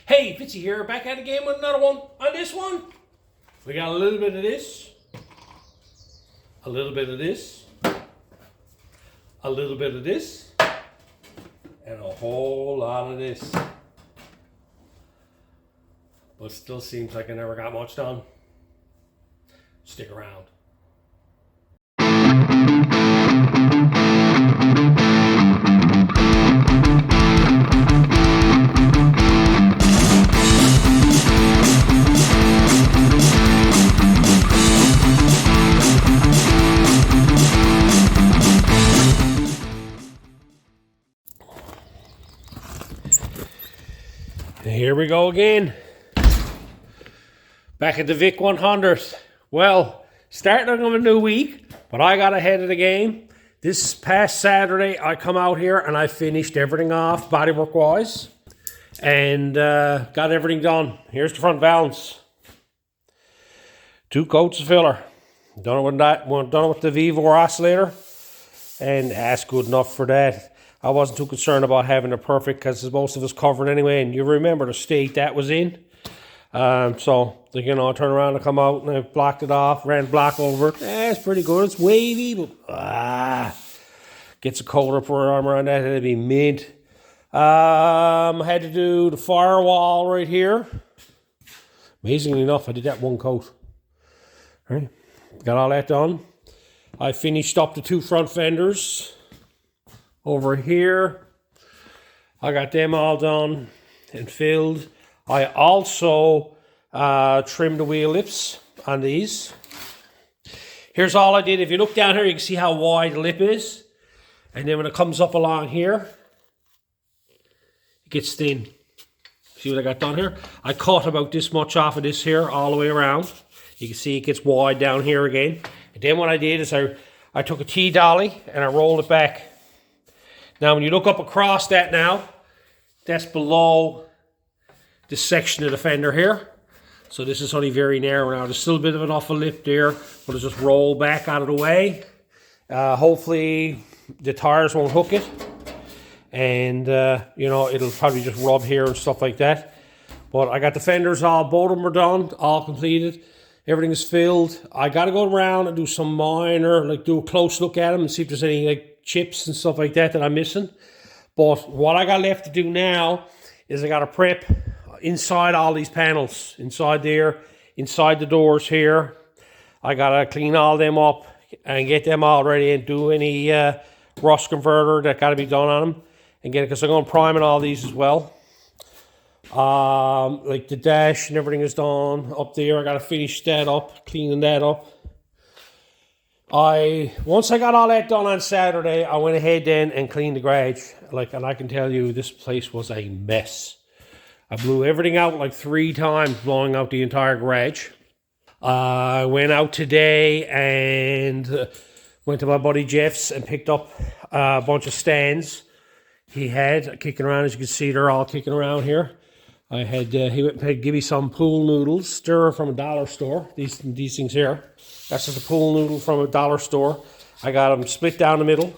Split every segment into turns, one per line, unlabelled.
Hey, Fitzy here, back at it again with another one. On this one, we got a little bit of this, a little bit of this, a little bit of this, and a whole lot of this. But still seems like I never got much done. Stick around. Here we go again. Back at the VIC100. Well, starting on a new week, but I got ahead of the game. This past Saturday, I come out here and I finished everything off bodywork wise, and got everything done. Here's the front valance. 2 coats of filler. Done it with the Vivo oscillator, and that's good enough for that. I wasn't too concerned about having it perfect because most of it's covered anyway, and you remember the state that was in. So, you know, I turn around and come out and I blocked it off, ran block over it. It's pretty good. It's wavy, but gets a coat upper armor on that, it'd be mint. I had to do the firewall right here. Amazingly enough, I did that 1 coat. All right, got all that done. I finished up the 2 front fenders. Over here, I got them all done and filled. I also trimmed the wheel lips on these. Here's all I did. If you look down here, you can see how wide the lip is. And then when it comes up along here, it gets thin. See what I got done here? I cut about this much off of this here all the way around. You can see it gets wide down here again. And then what I did is I took a T-dolly and I rolled it back. Now, when you look up across that now, that's below this section of the fender here. So this is only very narrow now. There's still a bit of an awful lip there, but it'll just roll back out of the way. Hopefully, the tires won't hook it. And, you know, it'll probably just rub here and stuff like that. But I got the fenders both of them are done, all completed. Everything is filled. I got to go around and do some minor, like do a close look at them and see if there's any, like, chips and stuff like that I'm missing. But what I got left to do now is I got to prep inside all these panels, inside there, inside the doors here. I got to clean all them up and get them all ready and do any rust converter that got to be done on them and get it, because I'm going to prime in all these as well. Like the dash and everything is done up there. I got to finish that up, cleaning that up. Once I got all that done on Saturday, I went ahead then and cleaned the garage. And I can tell you, this place was a mess. I blew everything out like 3 times, blowing out the entire garage. I went out today and went to my buddy Jeff's and picked up a bunch of stands he had kicking around. As you can see, they're all kicking around here. I had he went and give me some pool noodles, stir from a dollar store. These things here. That's just a pool noodle from a dollar store. I got them split down the middle.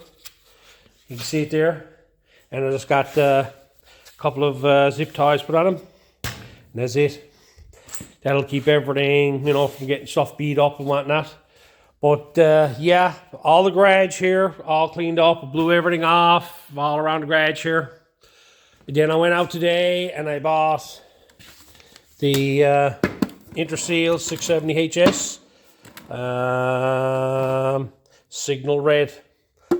You can see it there. And I just got a couple of zip ties put on them. And that's it. That'll keep everything, you know, from getting stuff beat up and whatnot. But yeah, all the garage here, all cleaned up. I blew everything off all around the garage here. Then I went out today and I bought the Interseal 670HS signal red.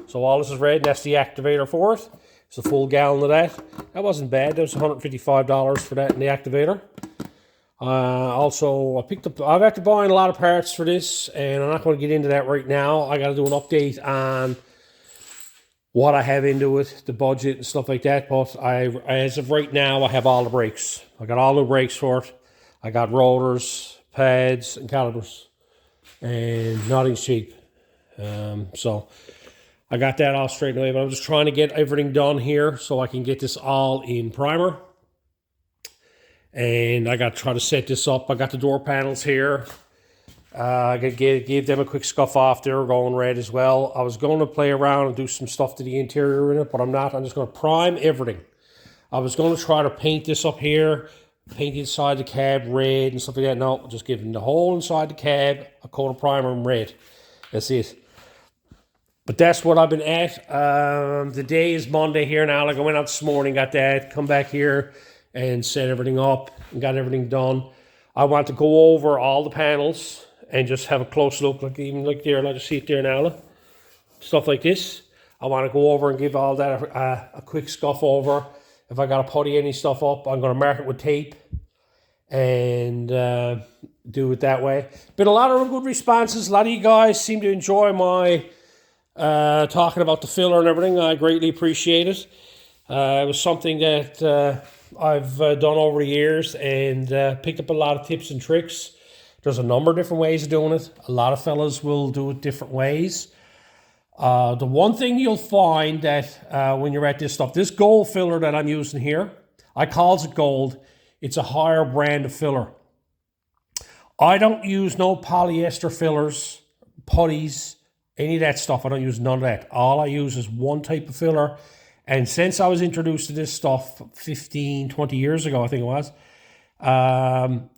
So all this is red, and that's the activator for it. It's a full gallon of that. That wasn't bad. That was $155 for that in the activator. Also, I've had to buy a lot of parts for this, and I'm not going to get into that right now. I got to do an update on what I have into it, the budget and stuff like that. But as of right now, I have all the brakes. I got all the brakes for it. I got rotors, pads, and calipers, and nothing's cheap. So I got that all straightened away, but I'm just trying to get everything done here so I can get this all in primer. And I got to try to set this up. I got the door panels here. I gave them a quick scuff off. They were going red as well. I was going to play around and do some stuff to the interior in it, but I'm not. I'm just going to prime everything. I was going to try to paint this up here, paint the inside the cab red and stuff like that. No, just giving the whole inside the cab a coat of primer in red. That's it. But that's what I've been at. The day is Monday here now. Like I went out this morning, got that, come back here and set everything up and got everything done. I want to go over all the panels and just have a close look, like even like there, like you see it there now. Stuff like this. I want to go over and give all that a quick scuff over. If I got to putty any stuff up, I'm going to mark it with tape and do it that way. Been a lot of good responses. A lot of you guys seem to enjoy my talking about the filler and everything. I greatly appreciate it. It was something that I've done over the years and picked up a lot of tips and tricks. There's a number of different ways of doing it. A lot of fellas will do it different ways. The one thing you'll find that when you're at this stuff, this gold filler that I'm using here, I calls it gold. It's a higher brand of filler. I don't use no polyester fillers, putties, any of that stuff. I don't use none of that. All I use is one type of filler. And since I was introduced to this stuff 15, 20 years ago, I think it was,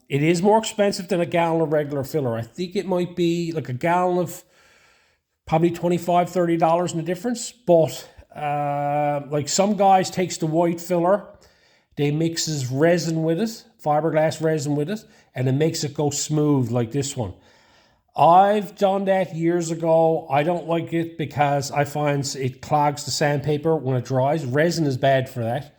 it is more expensive than a gallon of regular filler. I think it might be like a gallon of probably $25, $30 in the difference. But like some guys takes the white filler, they mixes resin with it, fiberglass resin with it, and it makes it go smooth like this one. I've done that years ago. I don't like it because I find it clogs the sandpaper when it dries. Resin is bad for that.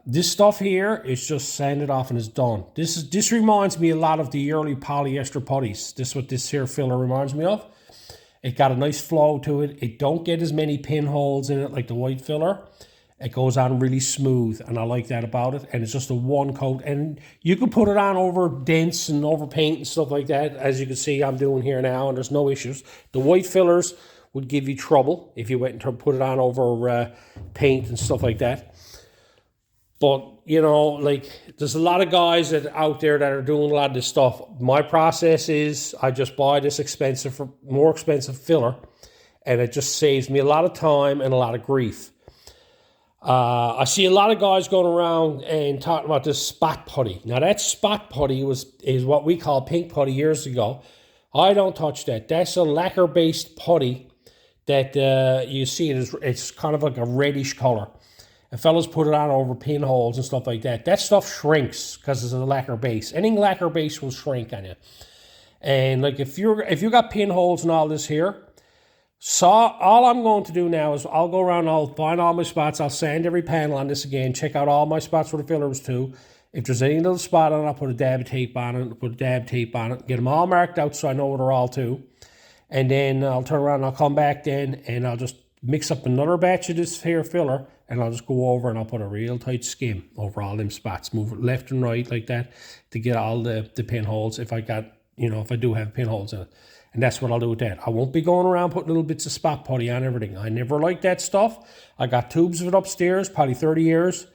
This stuff here is just sanded off and it's done. This reminds me a lot of the early polyester putties. This is what this here filler reminds me of. It got a nice flow to it. It don't get as many pinholes in it like the white filler. It goes on really smooth, and I like that about it. And it's just a one coat, and you can put it on over dents and over paint and stuff like that, as you can see I'm doing here now, and there's no issues. The white fillers would give you trouble if you went and put it on over paint and stuff like that. But, you know, like, there's a lot of guys out there that are doing a lot of this stuff. My process is I just buy this more expensive filler, and it just saves me a lot of time and a lot of grief. I see a lot of guys going around and talking about this spot putty. Now, that spot putty is what we call pink putty years ago. I don't touch that. That's a lacquer-based putty that you see. It's kind of like a reddish color. And fellas put it on over pinholes and stuff like that. That stuff shrinks because it's a lacquer base. Any lacquer base will shrink on you. And like if you got pinholes and all this here, so all I'm going to do now is I'll go around, I'll find all my spots, I'll sand every panel on this again, check out all my spots where the filler was to. If there's any little spot on it, I'll put a dab of tape on it, get them all marked out so I know what they're all to. And then I'll turn around and I'll come back then and I'll just mix up another batch of this here filler and I'll just go over and I'll put a real tight skim over all them spots, move it left and right like that to get all the pinholes if I do have pinholes in it. And that's what I'll do with that. I won't be going around putting little bits of spot putty on everything. I never liked that stuff. I got tubes of it upstairs, probably 30 years.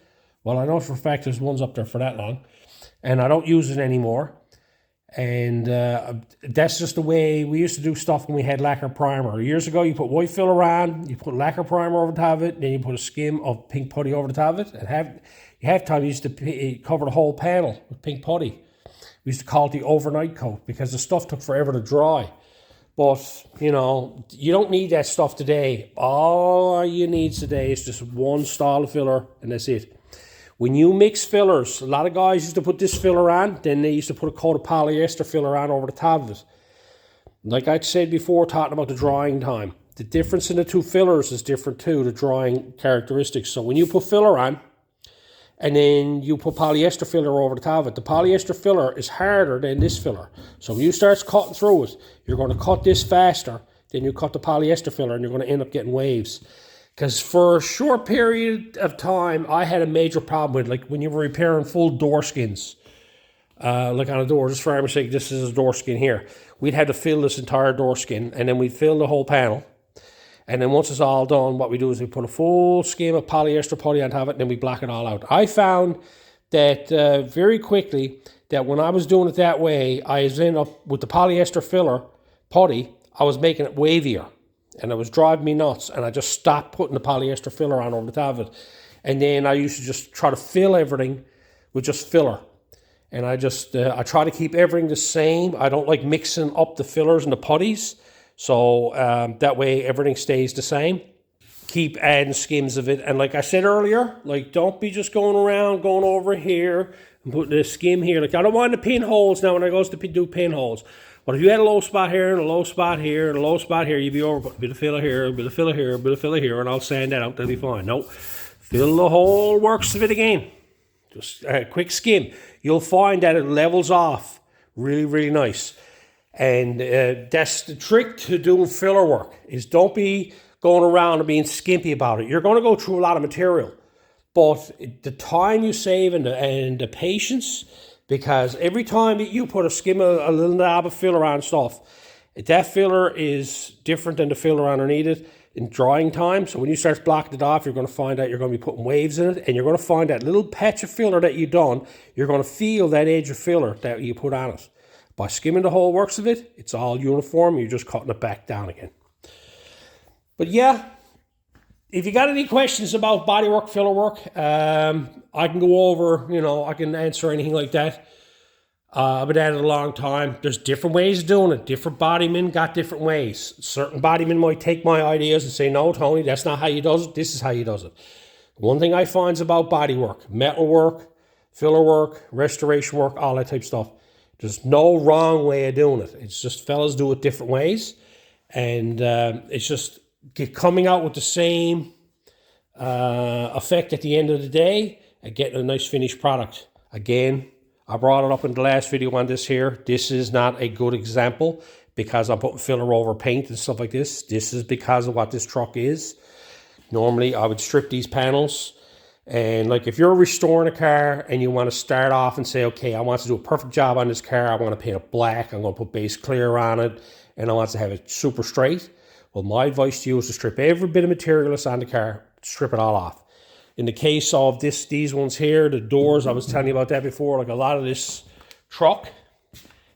Well, I know for a fact there's ones up there for that long. And I don't use it anymore. And that's just the way we used to do stuff when we had lacquer primer. Years ago, you put white filler on, you put lacquer primer over the top of it, then you put a skim of pink putty over the top of it. And half time you used to cover the whole panel with pink putty. We used to call it the overnight coat because the stuff took forever to dry. But, you know, you don't need that stuff today. All you need today is just one style of filler, and that's it. When you mix fillers, a lot of guys used to put this filler on, then they used to put a coat of polyester filler on over the top of it. Like I said before, talking about the drying time. The difference in the two fillers is different too, the drying characteristics. So when you put filler on, and then you put polyester filler over the top of it. The polyester filler is harder than this filler. So when you start cutting through it, you're going to cut this faster than you cut the polyester filler, and you're going to end up getting waves. Because for a short period of time, I had a major problem with, like, when you were repairing full door skins, like on a door, just for argument's sake, this is a door skin here. We'd had to fill this entire door skin, and then we'd fill the whole panel. And then once it's all done, what we do is we put a full skim of polyester putty on top of it, and then we block it all out. I found that very quickly that when I was doing it that way, I was ending up with the polyester filler putty, I was making it wavier. And it was driving me nuts. And I just stopped putting the polyester filler on over the top of it. And then I used to just try to fill everything with just filler. And I just, I try to keep everything the same. I don't like mixing up the fillers and the putties. So that way everything stays the same. Keep adding skims of it. And like I said earlier, like don't be just going around, going over here and putting a skim here. Like I don't want the pinholes now when I goes to do pinholes. But if you had a low spot here and a low spot here and a low spot here, you'd be over putting a bit of filler here, a bit of filler here, a bit of filler here, and I'll sand that out, that'll be fine. Nope. Fill the whole works of it again. Just a quick skim. You'll find that it levels off really, really nice. And that's the trick to doing filler work, is don't be going around and being skimpy about it. You're going to go through a lot of material. But the time you save and the patience, because every time that you put a skim, a little dab of filler on stuff, that filler is different than the filler underneath it in drying time. So when you start blocking it off, you're going to find out you're going to be putting waves in it, and you're going to find that little patch of filler that you've done, you're going to feel that edge of filler that you put on it. By skimming the whole works of it, it's all uniform. You're just cutting it back down again. But yeah, if you got any questions about bodywork, filler work, I can go over, I can answer anything like that. I've been at it a long time. There's different ways of doing it. Different bodymen got different ways. Certain bodymen might take my ideas and say, no, Tony, that's not how you do it. This is how you do it. One thing I find is about bodywork, metal work, filler work, restoration work, all that type of stuff. There's no wrong way of doing it. It's just fellas do it different ways. And it's just coming out with the same effect at the end of the day and getting a nice finished product. Again, I brought it up in the last video on this here. This is not a good example because I'm putting filler over paint and stuff like this. This is because of what this truck is. Normally, I would strip these panels. And like if you're restoring a car and you want to start off and say, okay, I want to do a perfect job on this car. I want to paint it black. I'm going to put base clear on it. And I want to have it super straight. Well, my advice to you is to strip every bit of material that's on the car. Strip it all off. In the case of these ones here, the doors, I was telling you about that before. Like a lot of this truck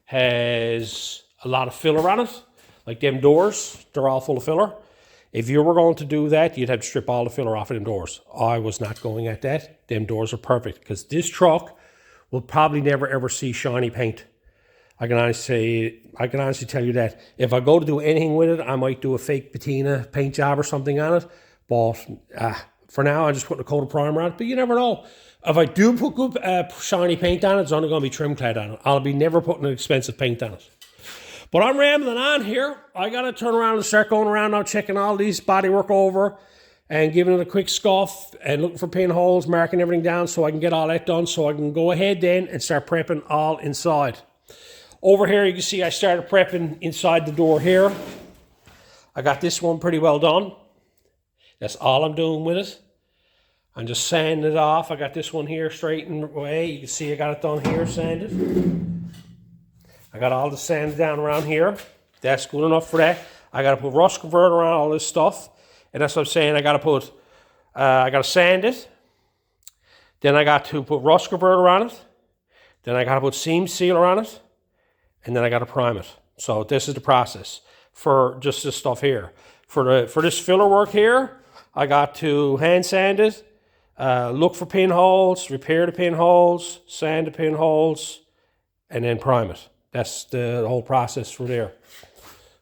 has a lot of filler on it. Like them doors, they're all full of filler. If you were going to do that, you'd have to strip all the filler off of them doors. I was not going at that. Them doors are perfect because this truck will probably never ever see shiny paint. I can honestly tell you that. If I go to do anything with it, I might do a fake patina paint job or something on it. But for now, I'm just putting a coat of primer on it. But you never know. If I do put good shiny paint on it, it's only going to be trim clad on it. I'll be never putting an expensive paint on it. But I'm rambling on here. I got to turn around and start going around now, checking all these bodywork over and giving it a quick scuff and looking for pinholes, marking everything down so I can get all that done so I can go ahead then and start prepping all inside. Over here, you can see I started prepping inside the door here. I got this one pretty well done. That's all I'm doing with it. I'm just sanding it off. I got this one here straightened away. You can see I got it done here, sanded. I got all the sand down around here. That's good enough for that. I got to put rust converter on all this stuff. And that's what I'm saying. I got to sand it. Then I got to put rust converter on it. Then I got to put seam sealer on it. And then I got to prime it. So this is the process for just this stuff here. For this filler work here, I got to hand sand it, look for pinholes, repair the pinholes, sand the pinholes, and then prime it. That's the whole process for there.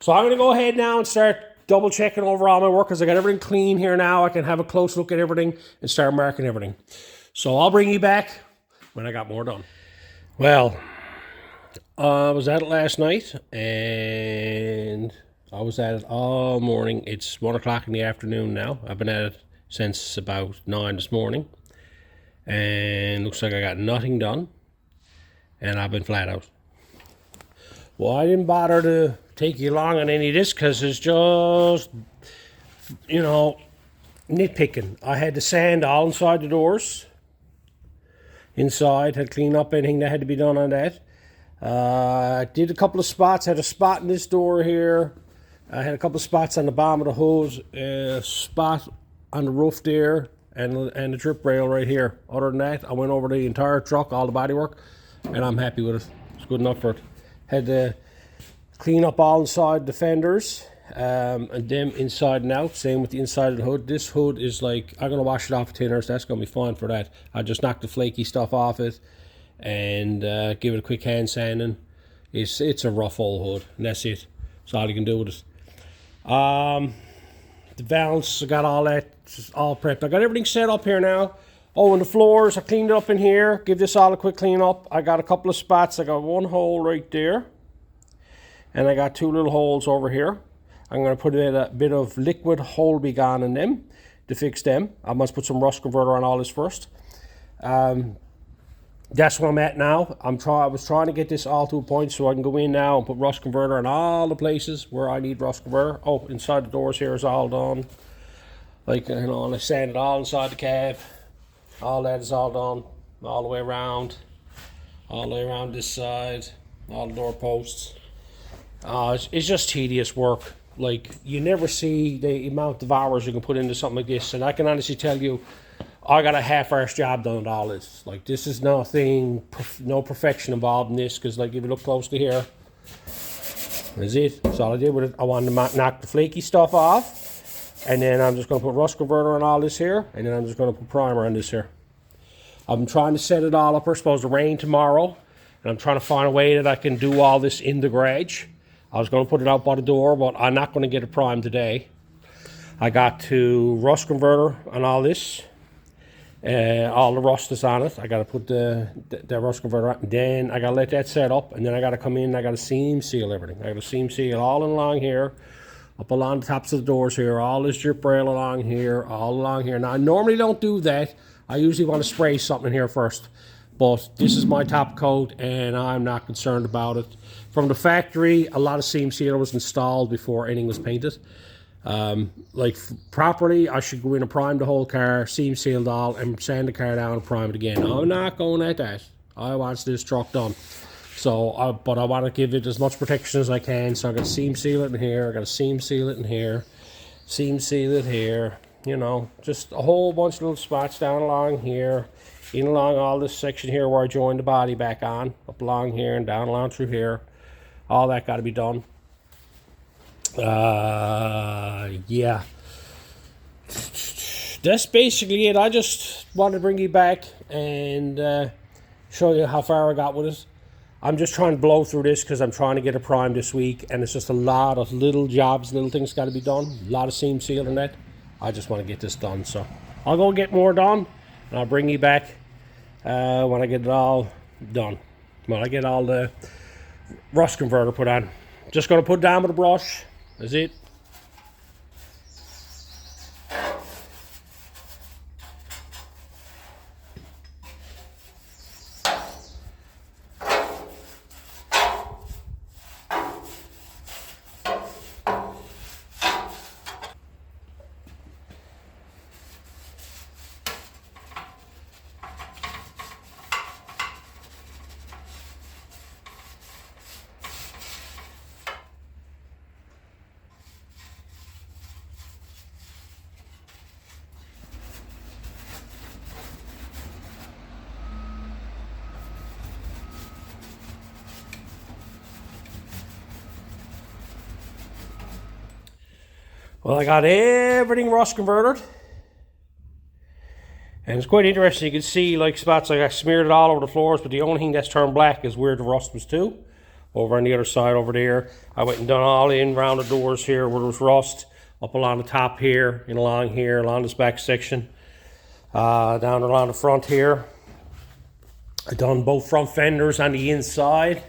So I'm going to go ahead now and start double checking over all my work because I got everything clean here now. I can have a close look at everything and start marking everything. So I'll bring you back when I got more done. Well, I was at it last night and I was at it all morning. It's 1 o'clock in the afternoon now. I've been at it since about 9 this morning. And looks like I got nothing done. And I've been flat out. Well, I didn't bother to take you along on any of this because it's just, nitpicking. I had to sand all inside the doors. Inside, had to clean up anything that had to be done on that. I did a couple of spots. Had a spot in this door here. I had a couple of spots on the bottom of the hose. A spot on the roof there. And the drip rail right here. Other than that, I went over the entire truck, all the bodywork. And I'm happy with it. It's good enough for it. Had to clean up all inside the fenders and them inside and out. Same with the inside of the hood. This hood is like, I'm going to wash it off with thinners. That's going to be fine for that. I just knocked the flaky stuff off it and give it a quick hand sanding. It's a rough old hood, and that's it. That's all you can do with it. The valves, I got all that all prepped. I got everything set up here now. Oh, and the floors, I cleaned it up in here. Give this all a quick clean up. I got a couple of spots. I got one hole right there, and I got 2 little holes over here. I'm going to put a bit of liquid Holby on in them to fix them. I must put some rust converter on all this first. That's where I'm at now. I was trying to get this all to a point so I can go in now and put rust converter in all the places where I need rust converter. Oh, inside the doors here is all done. Like, you know, and I sanded all inside the cab. All that is all done, all the way around this side, all the door posts. It's just tedious work. Like, you never see the amount of hours you can put into something like this, and I can honestly tell you, I got a half-arse job done with all this. Like, this is nothing, no perfection involved in this, because, like, if you look close to here, that's it. That's all I did with it. I wanted to knock the flaky stuff off. And then I'm just going to put rust converter on all this here. And then I'm just going to put primer on this here. I'm trying to set it all up. We're supposed to rain tomorrow. And I'm trying to find a way that I can do all this in the garage. I was going to put it out by the door, but I'm not going to get it primed today. I got to rust converter on all this. All the rust is on it. I got to put the rust converter on. Then I got to let that set up. And then I got to come in and I got to seam seal everything. I got to seam seal all along here. Up along the tops of the doors here, all this drip rail along here, all along here. Now, I normally don't do that. I usually want to spray something here first. But this is my top coat, and I'm not concerned about it. From the factory, a lot of seam sealer was installed before anything was painted. Like, properly, I should go in and prime the whole car, seam seal it all, and sand the car down and prime it again. I'm not going at that. I want this truck done. So, but I want to give it as much protection as I can. So I got to seam seal it in here. I got to seam seal it in here. Seam seal it here. You know, just a whole bunch of little spots down along here. In along all this section here where I joined the body back on. Up along here and down along through here. All that got to be done. Yeah. That's basically it. I just wanted to bring you back and show you how far I got with it. I'm just trying to blow through this because I'm trying to get it primed this week, and it's just a lot of little jobs, little things got to be done. A lot of seam seal and that. I just want to get this done, so I'll go get more done, and I'll bring you back when I get it all done. When I get all the rust converter put on. Just going to put it down with a brush. That's it. Well, I got everything rust converted. And it's quite interesting. You can see like spots like I smeared it all over the floors, but the only thing that's turned black is where the rust was too. Over on the other side over there. I went and done all in around the doors here where there was rust. Up along the top here, and along here, along this back section. Down along the front here. I done both front fenders on the inside.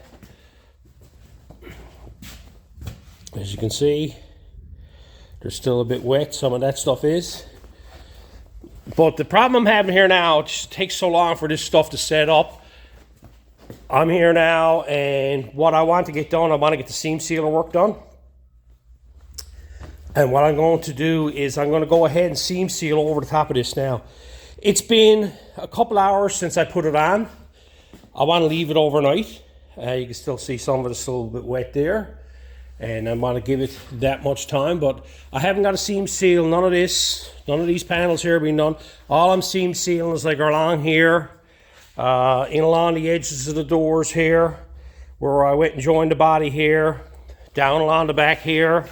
As you can see, they're still a bit wet, some of that stuff is. But the problem I'm having here now, it just takes so long for this stuff to set up. I'm here now, and what I want to get done, I want to get the seam sealer work done. And what I'm going to do is I'm going to go ahead and seam seal over the top of this now. It's been a couple hours since I put it on. I want to leave it overnight. You can still see some of it is still a bit wet there. And I want to give it that much time, but I haven't got a seam seal, none of this, none of these panels here being done. All I'm seam sealing is like along here, in along the edges of the doors here, where I went and joined the body here, down along the back here,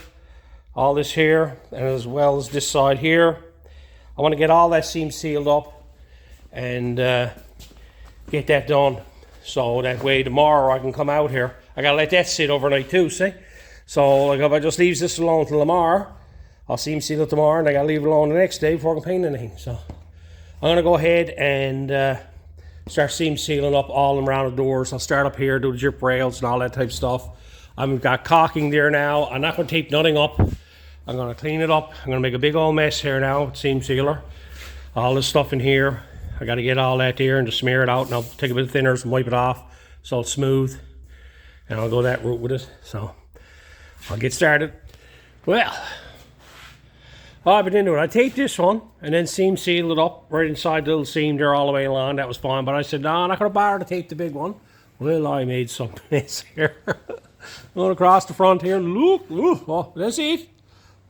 all this here, and as well as this side here. I want to get all that seam sealed up and get that done. so that way tomorrow I can come out here. I gotta let that sit overnight too, see? So like if I just leave this alone till tomorrow, I'll seam seal it tomorrow, and I gotta leave it alone the next day before I can paint anything. So I'm gonna go ahead and start seam sealing up all around the doors. I'll start up here, do the drip rails and all that type of stuff. I've got caulking there now. I'm not gonna tape nothing up. I'm gonna clean it up. I'm gonna make a big old mess here now with seam sealer. All this stuff in here, I gotta get all that there and just smear it out, and I'll take a bit of thinners and wipe it off so it's smooth. And I'll go that route with it. So I'll get started. Well, I've been into it. I taped this one and then seam sealed it up right inside the little seam there all the way along. That was fine. But I said, no, I'm not going to bother to tape the big one. Well, I made some mess here. Going across the front here. Look, oh, that's it.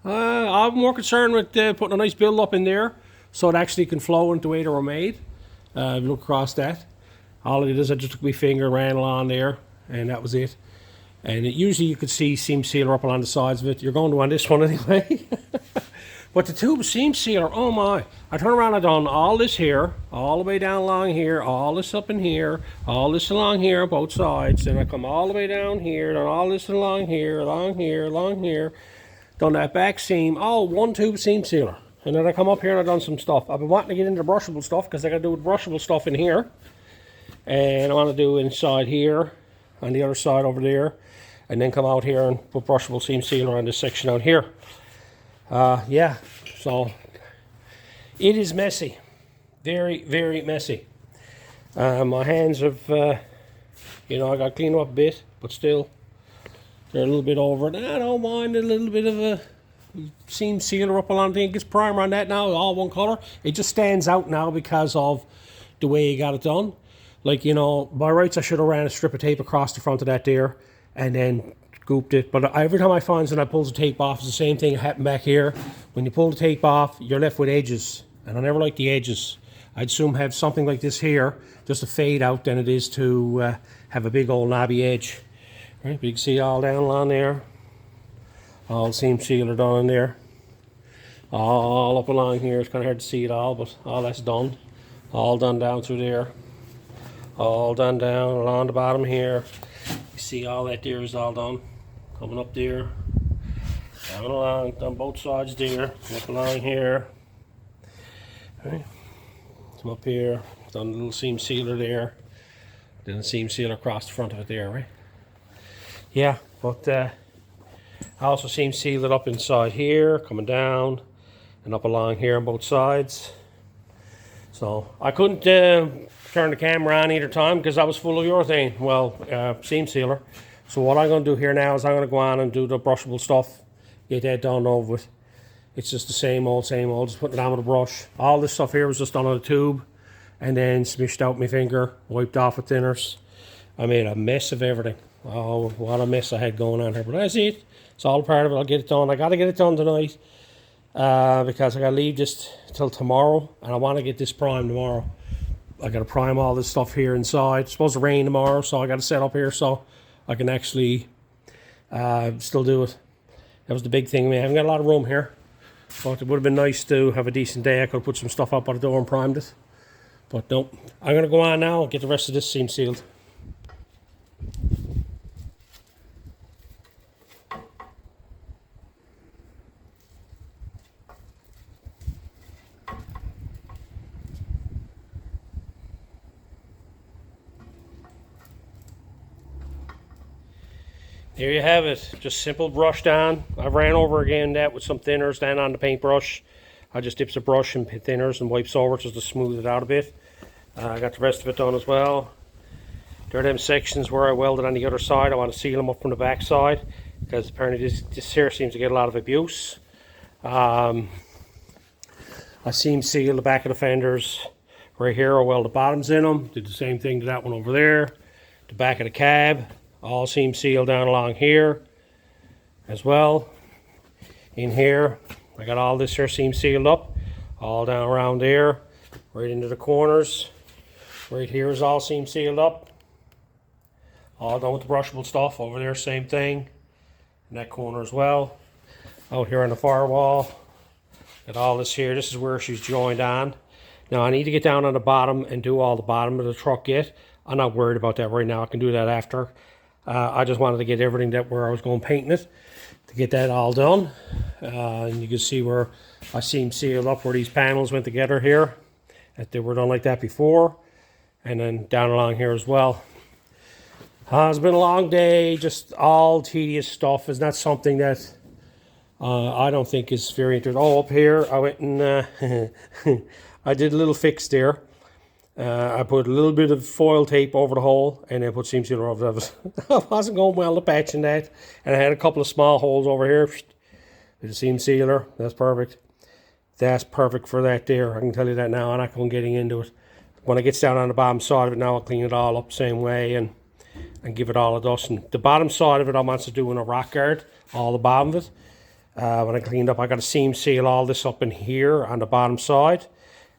I'm more concerned with putting a nice build up in there so it actually can flow into the way they were made. Look across that. All it is, I just took my finger, ran along there, and that was it. And usually you could see seam sealer up along the sides of it. You're going to want this one anyway. But the tube seam sealer, oh my. I turn around, I've done all this here, all the way down along here, all this up in here, all this along here, both sides. Then I come all the way down here, done all this along here, along here, along here. Done that back seam, all one tube seam sealer. And then I come up here and I've done some stuff. I've been wanting to get into brushable stuff because I got to do brushable stuff in here. And I want to do inside here, on the other side over there. And then come out here and put brushable seam sealer on this section out here. Yeah, so it is messy, very, very messy. My hands have, you know, I got to clean them up a bit, but still, they're a little bit over it. I don't mind a little bit of a seam sealer up along the thing. It gets primer on that now, all one color. It just stands out now because of the way you got it done. Like, you know, by rights, I should have ran a strip of tape across the front of that there and then scooped it. But every time I find when I pull the tape off, it's the same thing happened back here. When you pull the tape off, you're left with edges, and I never like the edges. I'd assume have something like this here, just a fade out, than it is to have a big old knobby edge. Right, but you can see all down along there, all seam sealer done in there, all up along here. It's kind of hard to see it all, but all that's done, all done down through there, all done down along the bottom here. You see all that there is all done. Coming up there, down along, down both sides there, up along here. Right. Come up here, done a little seam sealer there, then a seam sealer across the front of it there, right? Yeah, but I also seam seal it up inside here, coming down, and up along here on both sides. So I couldn't turn the camera on either time because I was full of urethane, well, seam sealer. So what I'm going to do here now is I'm going to go on and do the brushable stuff, get that done over with. It's just the same old, just putting it on with a brush. All this stuff here was just done on a tube and then smished out my finger, wiped off with thinners. I made a mess of everything. Oh, what a mess I had going on here. But that's it. It's all part of it. I'll get it done. I got to get it done tonight because I got to leave this till tomorrow, and I want to get this primed tomorrow. I got to prime all this stuff here inside. It's supposed to rain tomorrow, so I got to set up here so I can actually still do it. That was the big thing. I haven't got a lot of room here, but it would have been nice to have a decent day. I could have put some stuff up by the door and primed it, but nope. I'm going to go on now and get the rest of this seam sealed. There you have it, just simple brush down. I ran over again that with some thinners down on the paintbrush. I just dips a brush in thinners and wipes over just to smooth it out a bit. I got the rest of it done as well. There are them sections where I welded on the other side. I want to seal them up from the back side because apparently this here seems to get a lot of abuse. I seam seal the back of the fenders right here. I weld the bottoms in them. Did the same thing to that one over there. The back of the cab. All seam sealed down along here as well. In here, I got all this here seam sealed up, all down around there, right into the corners. Right here is all seam sealed up. All done with the brushable stuff. Over there, same thing. In that corner as well. Out here on the firewall, got all this here. This is where she's joined on. Now I need to get down on the bottom and do all the bottom of the truck yet. I'm not worried about that right now. I can do that after. I just wanted to get everything that where I was going painting it, to get that all done. And you can see where I seam sealed up where these panels went together here, that they were done like that before. And then down along here as well. It's been a long day, just all tedious stuff. It's not something that I don't think is very interesting. Oh, up here, I went and I did a little fix there. I put a little bit of foil tape over the hole and then put seam sealer over it. I wasn't going well to patching that. And I had a couple of small holes over here with the seam sealer. That's perfect. That's perfect for that there. I can tell you that now. I'm not going getting into it. When it gets down on the bottom side of it now, I'll clean it all up the same way and give it all a dust. And the bottom side of it, I want to do in a rock guard, all the bottom of it. When I cleaned up, I got to seam seal all this up in here on the bottom side.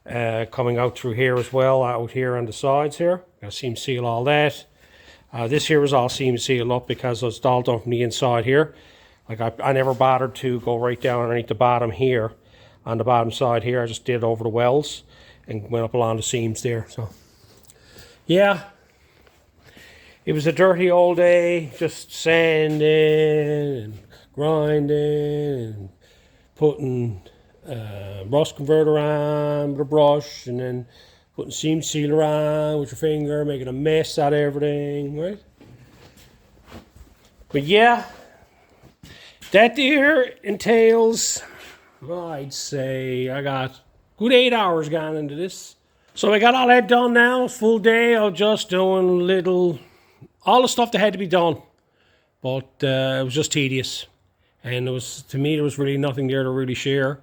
Coming out through here as well, out here on the sides here. Got to seam seal all that. This here was all seam sealed up because it's all done from the inside here. Like I never bothered to go right down underneath the bottom here. On the bottom side here, I just did it over the wells and went up along the seams there. So, yeah. It was a dirty old day, just sanding and grinding and putting rust converter on with a brush and then putting seam sealer on with your finger, making a mess out of everything, right? But yeah, that there entails, well, I'd say I got good 8 hours gone into this. So I got all that done now, full day of just doing all the stuff that had to be done. But it was just tedious. And to me, there was really nothing there to really share.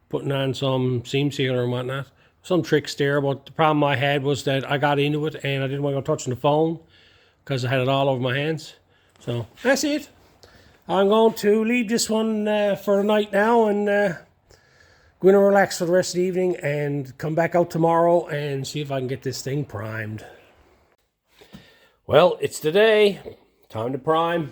Putting on some seam sealer and whatnot. Some tricks there, but the problem I had was that I got into it and I didn't want to go touching the phone because I had it all over my hands. So that's it. I'm going to leave this one for the night now and go in and relax for the rest of the evening and come back out tomorrow and see if I can get this thing primed. Well, it's the day. Time to prime.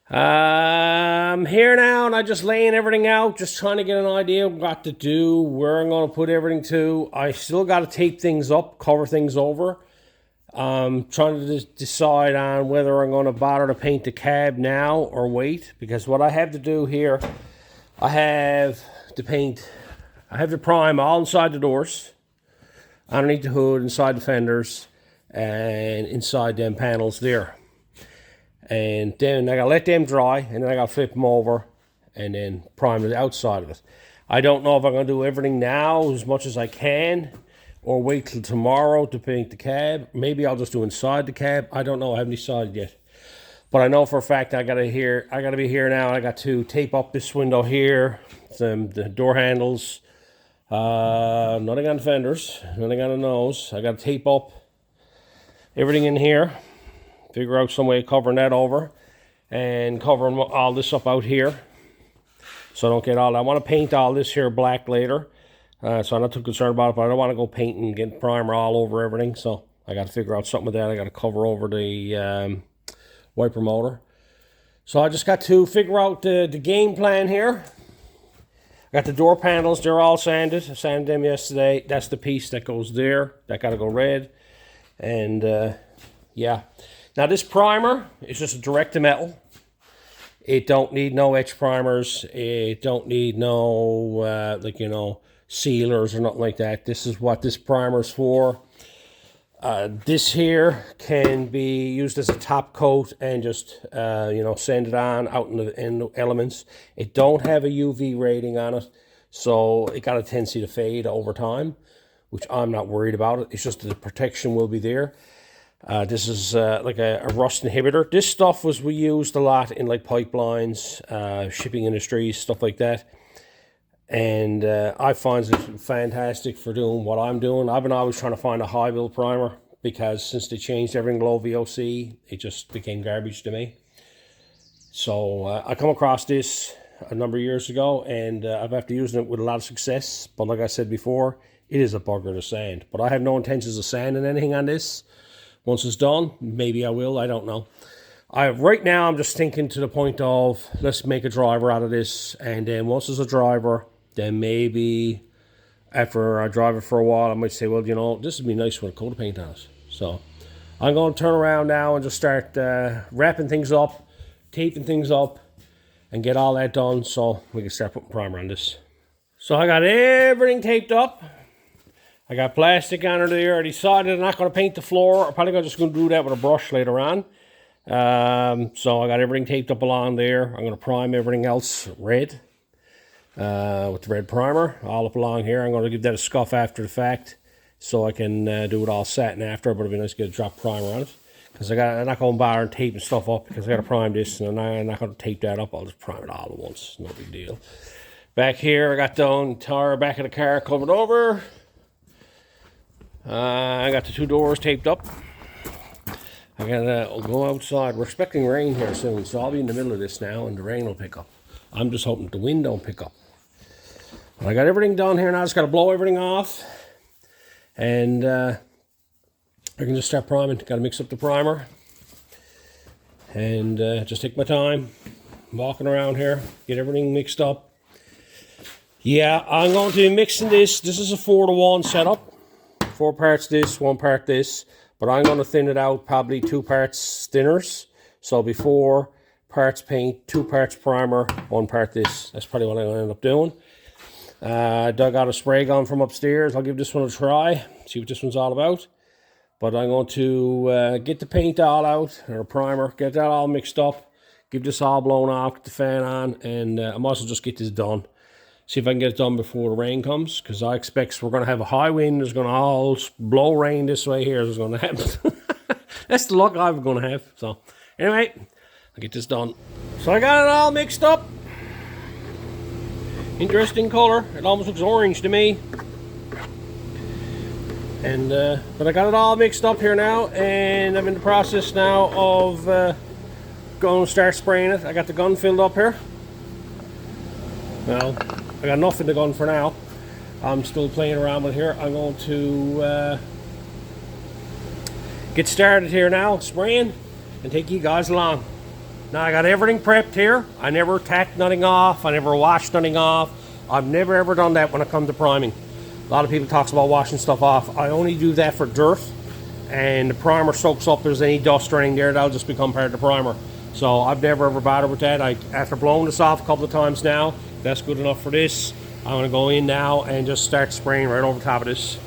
I'm here now and I'm just laying everything out, just trying to get an idea of what to do, where I'm going to put everything to. I still got to tape things up, cover things over. Trying to decide on whether I'm going to bother to paint the cab now or wait, because what I have to do here, I have to prime all inside the doors, underneath the hood, inside the fenders, and inside them panels there. And then I gotta let them dry, and then I gotta flip them over and then prime the outside of it. I don't know if I'm gonna do everything now as much as I can or wait till tomorrow to paint the cab. Maybe I'll just do inside the cab. I don't know. I haven't decided yet. But I know for a fact I gotta be here now. I got to tape up this window here, the door handles, nothing on the fenders, nothing on the nose. I gotta tape up everything in here. Figure out some way of covering that over and covering all this up out here so I don't get all that. I want to paint all this here black later, so I'm not too concerned about it, but I don't want to go painting and get primer all over everything, so I got to figure out something with that. I got to cover over the wiper motor. So I just got to figure out the game plan here. I got the door panels, they're all sanded. I sanded them yesterday. That's the piece that goes there. That got to go red. And yeah. Now this primer is just a direct to metal. It don't need no etch primers. It don't need no sealers or nothing like that. This is what this primer's for. This here can be used as a top coat and just sand it on out in the elements. It don't have a UV rating on it, so it got a tendency to fade over time, which I'm not worried about. It's just that the protection will be there. This is like a rust inhibitor. This stuff we used a lot in like pipelines, shipping industries, stuff like that. And I find it fantastic for doing what I'm doing. I've been always trying to find a high build primer because since they changed everything low VOC, it just became garbage to me. So I come across this a number of years ago, and I've after using it with a lot of success. But like I said before, it is a bugger to sand. But I have no intentions of sanding anything on this. Once it's done, maybe I will. I don't know. Right now, I'm just thinking to the point of let's make a driver out of this, and then once there's a driver, then maybe after I drive it for a while, I might say, well, this would be nice with a coat of paint on it. So I'm going to turn around now and just start wrapping things up, taping things up, and get all that done so we can start putting primer on this. So I got everything taped up. I got plastic on it there. I decided I'm not going to paint the floor. I'm probably just going to do that with a brush later on. So I got everything taped up along there. I'm going to prime everything else red with the red primer all up along here. I'm going to give that a scuff after the fact so I can do it all satin after, but it'll be nice to get a drop primer on it. Because I'm not going to bother taping stuff up because I got to prime this, and I'm not going to tape that up. I'll just prime it all at once. No big deal. Back here, I got the entire back of the car covered over. I got the two doors taped up. I gotta go outside. We're expecting rain here soon, so I'll be in the middle of this now, and the rain will pick up. I'm just hoping the wind don't pick up. But I got everything done here now. I just got to blow everything off, and I can just start priming. Got to mix up the primer, and just take my time, walking around here, get everything mixed up. Yeah, I'm going to be mixing this. This is a 4-to-1 setup. 4 parts this, 1 part this. But I'm going to thin it out, probably 2 parts thinners. So it'll be 4 parts paint, 2 parts primer, 1 part this. That's probably what I'm going to end up doing. Dug out a spray gun from upstairs. I'll give this one a try, see what this one's all about. But I'm going to get the paint all out, or primer, get that all mixed up, give this all blown off, get the fan on, and I might as well just get this done. See if I can get it done before the rain comes, because I expect we're going to have a high wind. There's going to all blow rain this way here. It's going to happen. That's the luck I'm going to have. So, anyway, I'll get this done. So I got it all mixed up. Interesting color. It almost looks orange to me. And but I got it all mixed up here now, and I'm in the process now of going to start spraying it. I got the gun filled up here. Well, I got enough in the gun for now. I'm still playing around with here. I'm going to get started here now, spraying, and take you guys along. Now I got everything prepped here. I never tacked nothing off. I never washed nothing off. I've never ever done that when it comes to priming. A lot of people talk about washing stuff off. I only do that for dirt, and the primer soaks up. If there's any dust or anything there, that'll just become part of the primer. So I've never ever bothered with that. After blowing this off a couple of times now, that's good enough for this. I'm going to go in now and just start spraying right over top of this.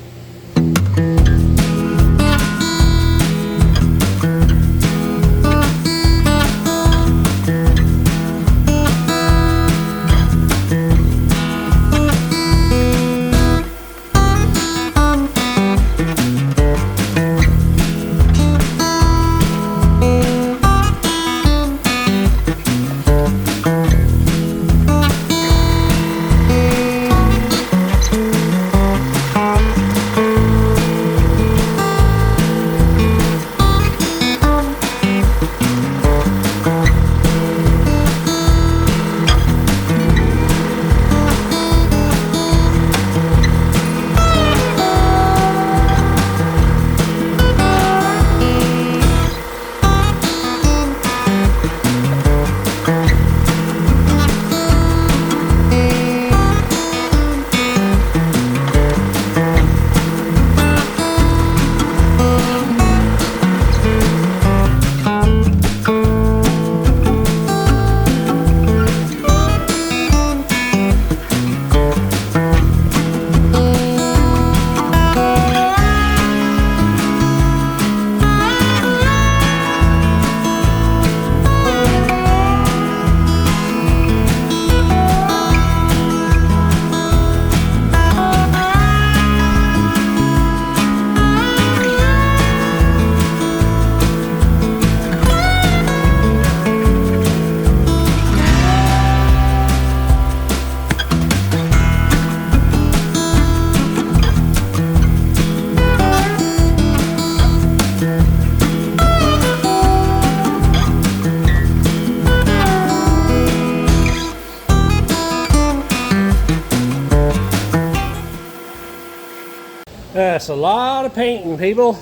That's a lot of painting, people.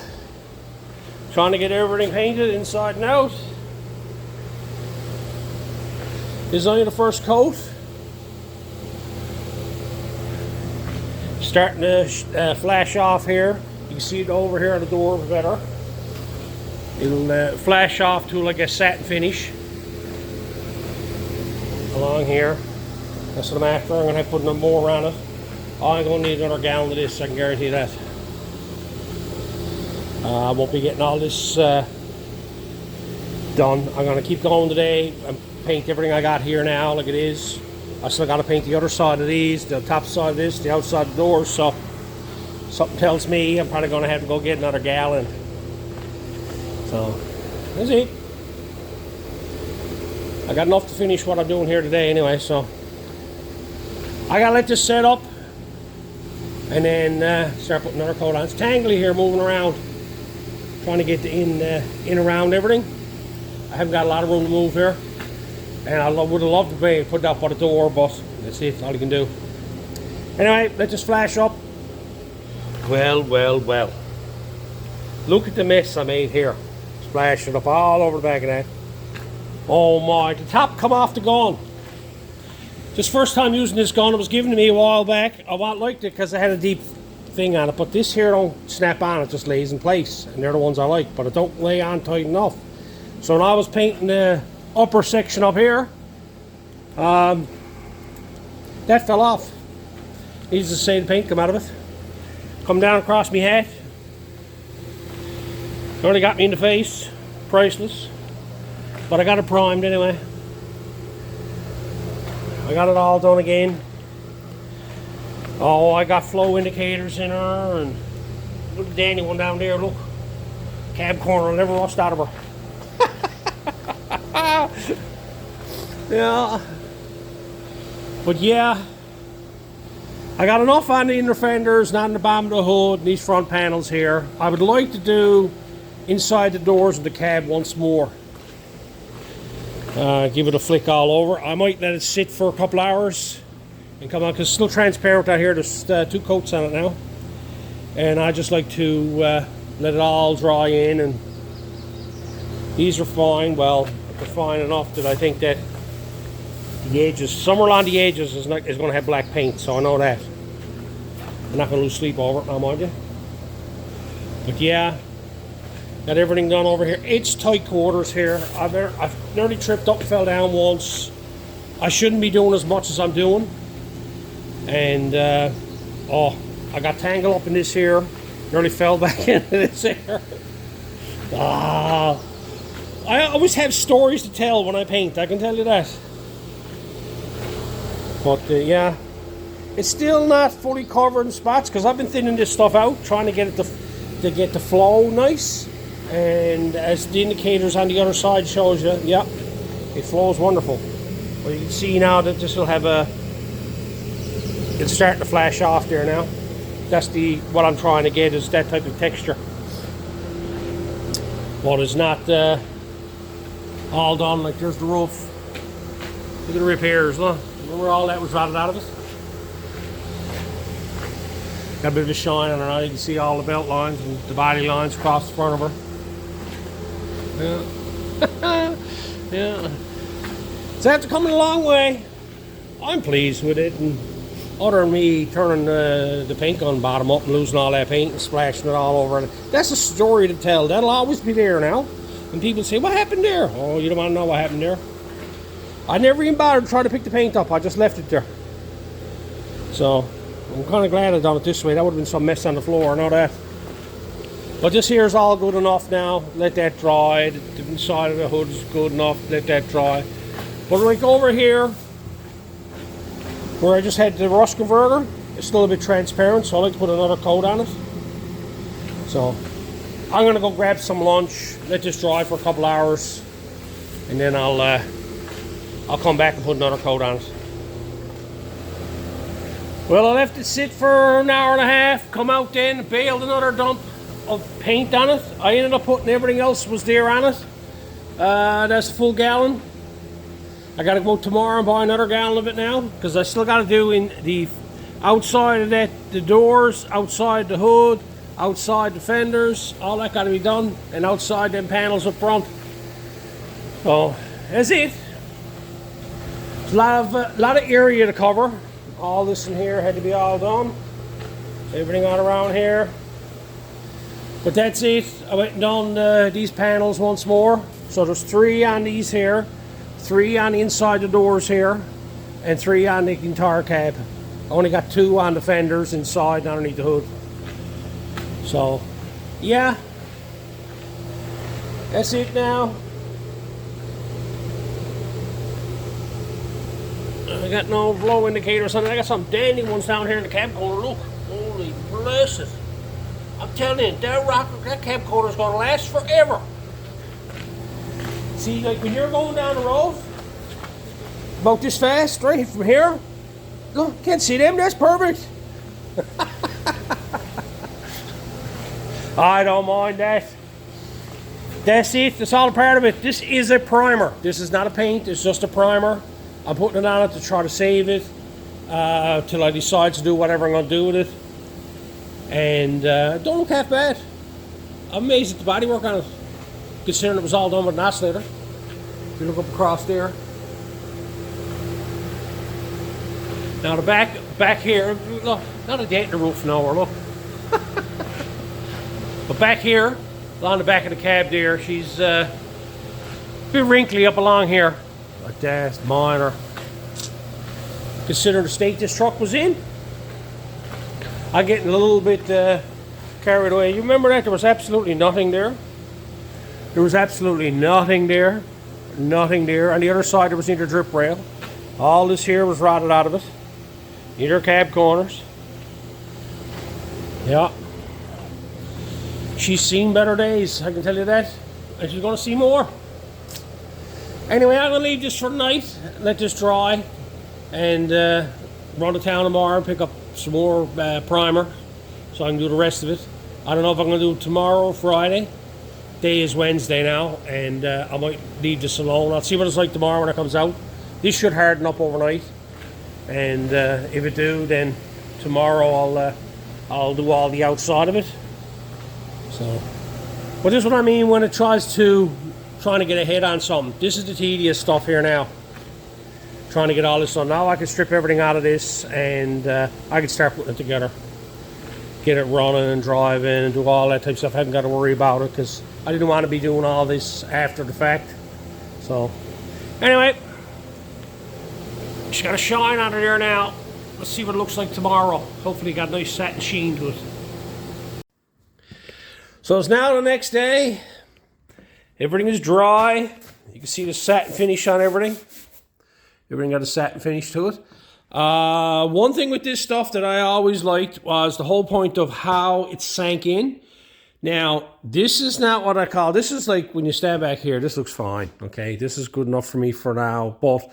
Trying to get everything painted inside and out. This is only the first coat. Starting to flash off here. You can see it over here on the door better. It'll flash off to like a satin finish along here. That's what I'm after. I'm going to have to put no more around it. I'm going to need another gallon of this, I can guarantee that. I won't be getting all this done. I'm going to keep going today and paint everything I got here now like it is. I still got to paint the other side of these, the top side of this, the outside of the doors, so something tells me I'm probably going to have to go get another gallon. So, that's it. I got enough to finish what I'm doing here today anyway, so I got to let this set up and then start putting another coat on. It's tangly here moving around, trying to get in around everything. I haven't got a lot of room to move here. And I would have loved to put that by the door, but that's it, all you can do. Anyway, let this flash up. Well. Look at the mess I made here. Splash it up all over the back of that. Oh my, the top come off the gun. This first time using this gun, it was given to me a while back. I liked it because it had a deep thing on it, but this here don't snap on, it just lays in place. And they're the ones I like, but it don't lay on tight enough. So when I was painting the upper section up here, that fell off. Needs to say the paint come out of it. Come down across me hat. Only got me in the face. Priceless. But I got it primed anyway. I got it all done again. Oh, I got flow indicators in her, and look at Danny one down there, look. Cab corner never rust out of her. Yeah, but yeah, I got enough on the inner fenders, not in the bottom of the hood, and these front panels here. I would like to do inside the doors of the cab once more. Give it a flick all over. I might let it sit for a couple hours and come out, because it's still transparent out here. There's 2 coats on it now, and I just like to let it all dry in. And these are fine. Well, they're fine enough that I think that the edges, somewhere along the edges is going to have black paint, so I know that. I'm not going to lose sleep over it now, mind you. But yeah, got everything done over here. It's tight quarters here. I've nearly tripped up and fell down once. I shouldn't be doing as much as I'm doing. And, oh, I got tangled up in this here. Nearly fell back into this here. I always have stories to tell when I paint, I can tell you that. But yeah, it's still not fully covered in spots because I've been thinning this stuff out, trying to get it to get the flow nice. And as the indicators on the other side shows you, yeah, it flows wonderful. Well, you can see now that this will have it's starting to flash off there now. That's what I'm trying to get, is that type of texture. But it's not all done. Like, there's the roof. Look at the repairs, look. Remember all that was rotted out of it? Got a bit of a shine on her now. You can see all the belt lines and the body lines across the front of her. Yeah. Yeah. So that's coming a long way. I'm pleased with it. And other than me turning the paint gun bottom up and losing all that paint and splashing it all over, that's a story to tell. That'll always be there now. And people say, what happened there? Oh, you don't want to know what happened there. I never even bothered to try to pick the paint up. I just left it there. So I'm kind of glad I done it this way. That would have been some mess on the floor and all that. But this here is all good enough now. Let that dry. The inside of the hood is good enough. Let that dry. But like over here, where I just had the rust converter, it's still a bit transparent, so I like to put another coat on it. So I'm going to go grab some lunch, let this dry for a couple hours, and then I'll come back and put another coat on it. Well, I left it sit for an hour and a half, come out then, bailed another dump of paint on it. I ended up putting everything else was there on it. That's a full gallon. I got to go tomorrow and buy another gallon of it now, because I still got to do in the outside of that, the doors, outside the hood, outside the fenders, all that got to be done, and outside them panels up front. So that's it. There's a lot of area to cover. All this in here had to be all done. Everything on around here. But that's it. I went and done these panels once more. So there's 3 on these here, 3 on the inside the doors here, and 3 on the entire cab. I only got 2 on the fenders inside and underneath the hood. So, yeah. That's it now. I got no blow indicator or something. I got some dandy ones down here in the cab corner. Look, holy blessed. I'm telling you, that cab corner is going to last forever. See, like when you're going down the road, about this fast, right from here, look, can't see them, that's perfect. I don't mind that. That's it, that's all a part of it. This is a primer. This is not a paint, it's just a primer. I'm putting it on it to try to save it till I decide to do whatever I'm going to do with it. And don't look half bad. I'm amazed at the bodywork on it, considering it was all done with an oscillator. If you look up across there. Now the back here, look, not a dent in the roof nowhere, look. But back here, along the back of the cab there, she's a bit wrinkly up along here. But that's minor. Considering the state this truck was in. I'm getting a little bit carried away. You remember that? There was absolutely nothing there. There was absolutely nothing there. Nothing there. On the other side, there was neither drip rail. All this here was rotted out of it. Neither cab corners. Yeah. She's seen better days, I can tell you that. And she's going to see more. Anyway, I'm going to leave this for tonight. Let this dry. And run to town tomorrow and pick up some more primer so I can do the rest of it. I don't know if I'm going to do it tomorrow or Friday. Day is Wednesday now, and I might leave this alone. I'll see what it's like tomorrow when it comes out. This should harden up overnight, and if it do, then tomorrow I'll do all the outside of it. So, but this is what I mean when it trying to get ahead on something. This is the tedious stuff here now. Trying to get all this done. Now I can strip everything out of this and I can start putting it together. Get it running and driving and do all that type of stuff. I haven't got to worry about it because I didn't want to be doing all this after the fact. So, anyway, she's got a shine on her there now. Let's see what it looks like tomorrow. Hopefully got a nice satin sheen to it. So it's now the next day. Everything is dry. You can see the satin finish on everything. Everything got a satin finish to it. One thing with this stuff that I always liked was the whole point of how it sank in. Now, this is not what I call, this is like when you stand back here, this looks fine, okay? This is good enough for me for now, but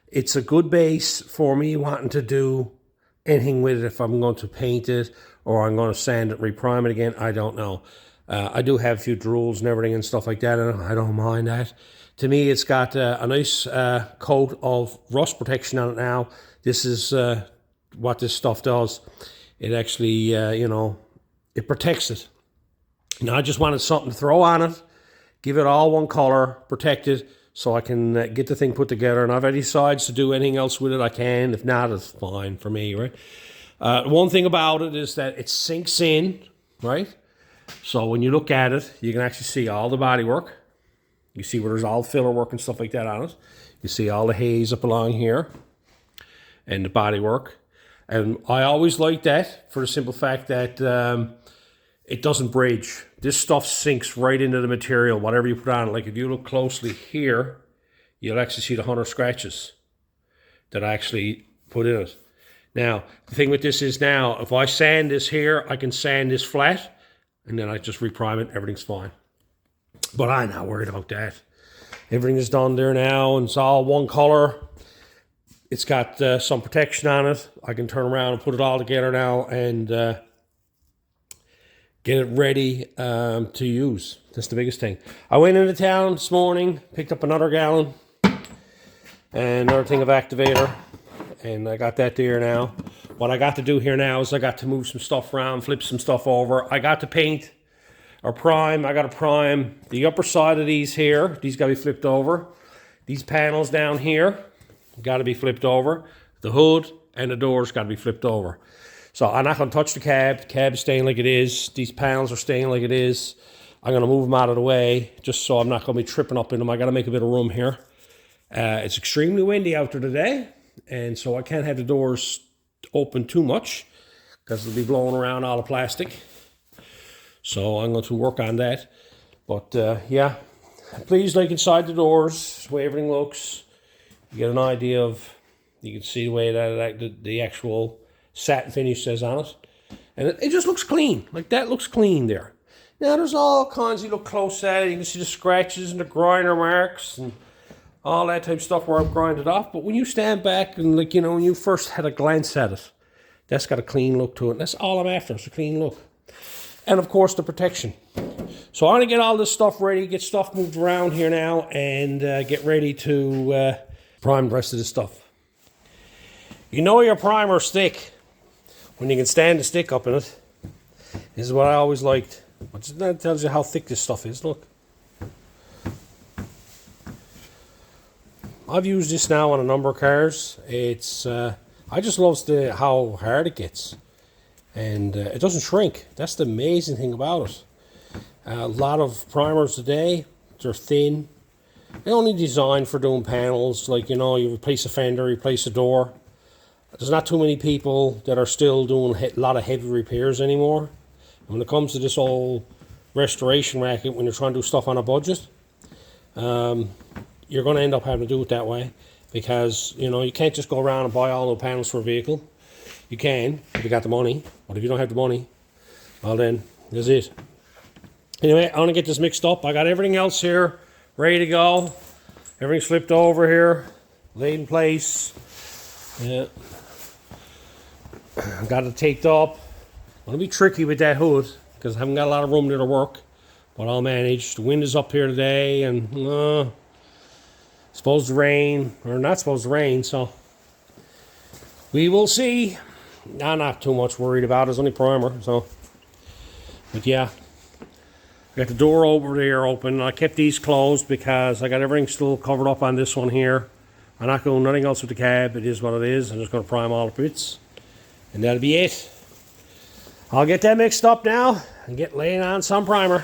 it's a good base for me wanting to do anything with it. If I'm going to paint it or I'm going to sand it, reprime it again, I don't know. I do have a few drills and everything and stuff like that, and I don't mind that. To me, it's got a nice coat of rust protection on it now. This is what this stuff does. It actually, you know, it protects it. Now, I just wanted something to throw on it, give it all one color, protect it, so I can get the thing put together. And if I decide to do anything else with it, I can. If not, it's fine for me, right? One thing about it is that it sinks in, right? So when you look at it, you can actually see all the bodywork. You see where there's all filler work and stuff like that on it. You see all the haze up along here and the bodywork. And I always like that for the simple fact that it doesn't bridge. This stuff sinks right into the material, whatever you put on it. Like if you look closely here, you'll actually see the 100 scratches that I actually put in it. Now, the thing with this is now, if I sand this here, I can sand this flat, and then I just reprime it, everything's fine. But I'm not worried about that. Everything is done there now, and it's all one color. It's got some protection on it. I can turn around and put it all together now and get it ready to use. That's the biggest thing. I went into town this morning, picked up another gallon and another thing of activator, and I got that there now. What I got to do here now is I got to move some stuff around, flip some stuff over. I got to paint or prime. I got to prime the upper side of these here. These got to be flipped over. These panels down here got to be flipped over. The hood and the doors got to be flipped over. So I'm not going to touch the cab. The cab is staying like it is. These panels are staying like it is. I'm going to move them out of the way just so I'm not going to be tripping up in them. I got to make a bit of room here. It's extremely windy out there today, and so I can't have the doors open too much because it'll be blowing around all the plastic. So I'm going to work on that. But yeah, please like inside the doors, the way everything looks. You get an idea of, you can see the way that the actual satin finish says on it. And it just looks clean. Like that looks clean there. Now there's all kinds, you look close at it, you can see the scratches and the grinder marks and all that type of stuff where I've grinded off. But when you stand back and like, you know, when you first had a glance at it, that's got a clean look to it. And that's all I'm after, it's a clean look. And of course the protection. So I'm gonna get all this stuff ready, get stuff moved around here now, and get ready to prime the rest of this stuff. You know your primer's thick when you can stand the stick up in it. This is what I always liked. That tells you how thick this stuff is. Look. I've used this now on a number of cars. It's I just love how hard it gets. And it doesn't shrink. That's the amazing thing about it. A lot of primers today, they're thin. They're only designed for doing panels, like, you know, you replace a fender, replace a door. There's not too many people that are still doing a lot of heavy repairs anymore. And when it comes to this whole restoration racket, when you're trying to do stuff on a budget, you're going to end up having to do it that way. Because, you know, you can't just go around and buy all the panels for a vehicle. You can, if you got the money. But if you don't have the money, well then, that's it. Anyway, I want to get this mixed up. I got everything else here ready to go. Everything flipped over here, laid in place. Yeah. I got it taped up. I'm going to be tricky with that hood because I haven't got a lot of room there to work. But I'll manage. The wind is up here today and supposed to rain, or not supposed to rain, so we will see. I'm not too much worried about it. It's only primer, so. But yeah. I got the door over there open. I kept these closed because I got everything still covered up on this one here. I'm not doing nothing else with the cab. It is what it is. I'm just going to prime all the bits. And that'll be it. I'll get that mixed up now and get laying on some primer.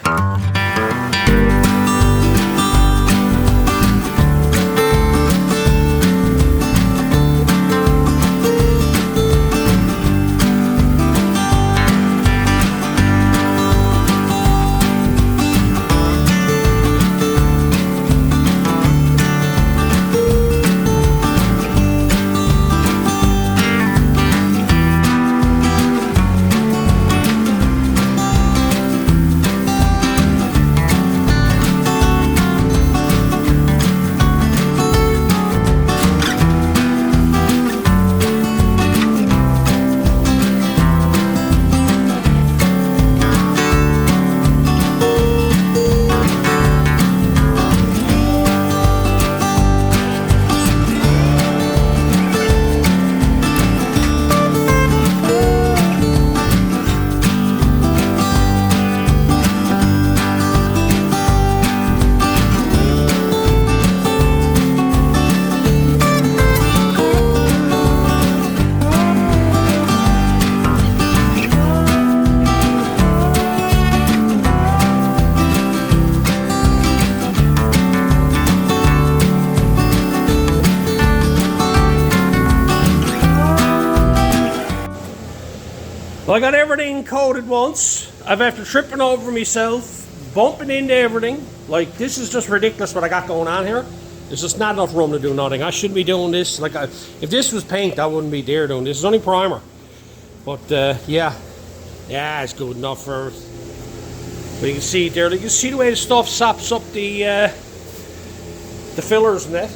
Well, I got everything coated once. I've after tripping over myself, bumping into everything. Like, this is just ridiculous what I got going on here. There's just not enough room to do nothing. I shouldn't be doing this. Like, if this was paint, I wouldn't be there doing this. It's only primer. But, yeah, it's good enough for it. But you can see it there. You can see the way the stuff sops up the fillers and that.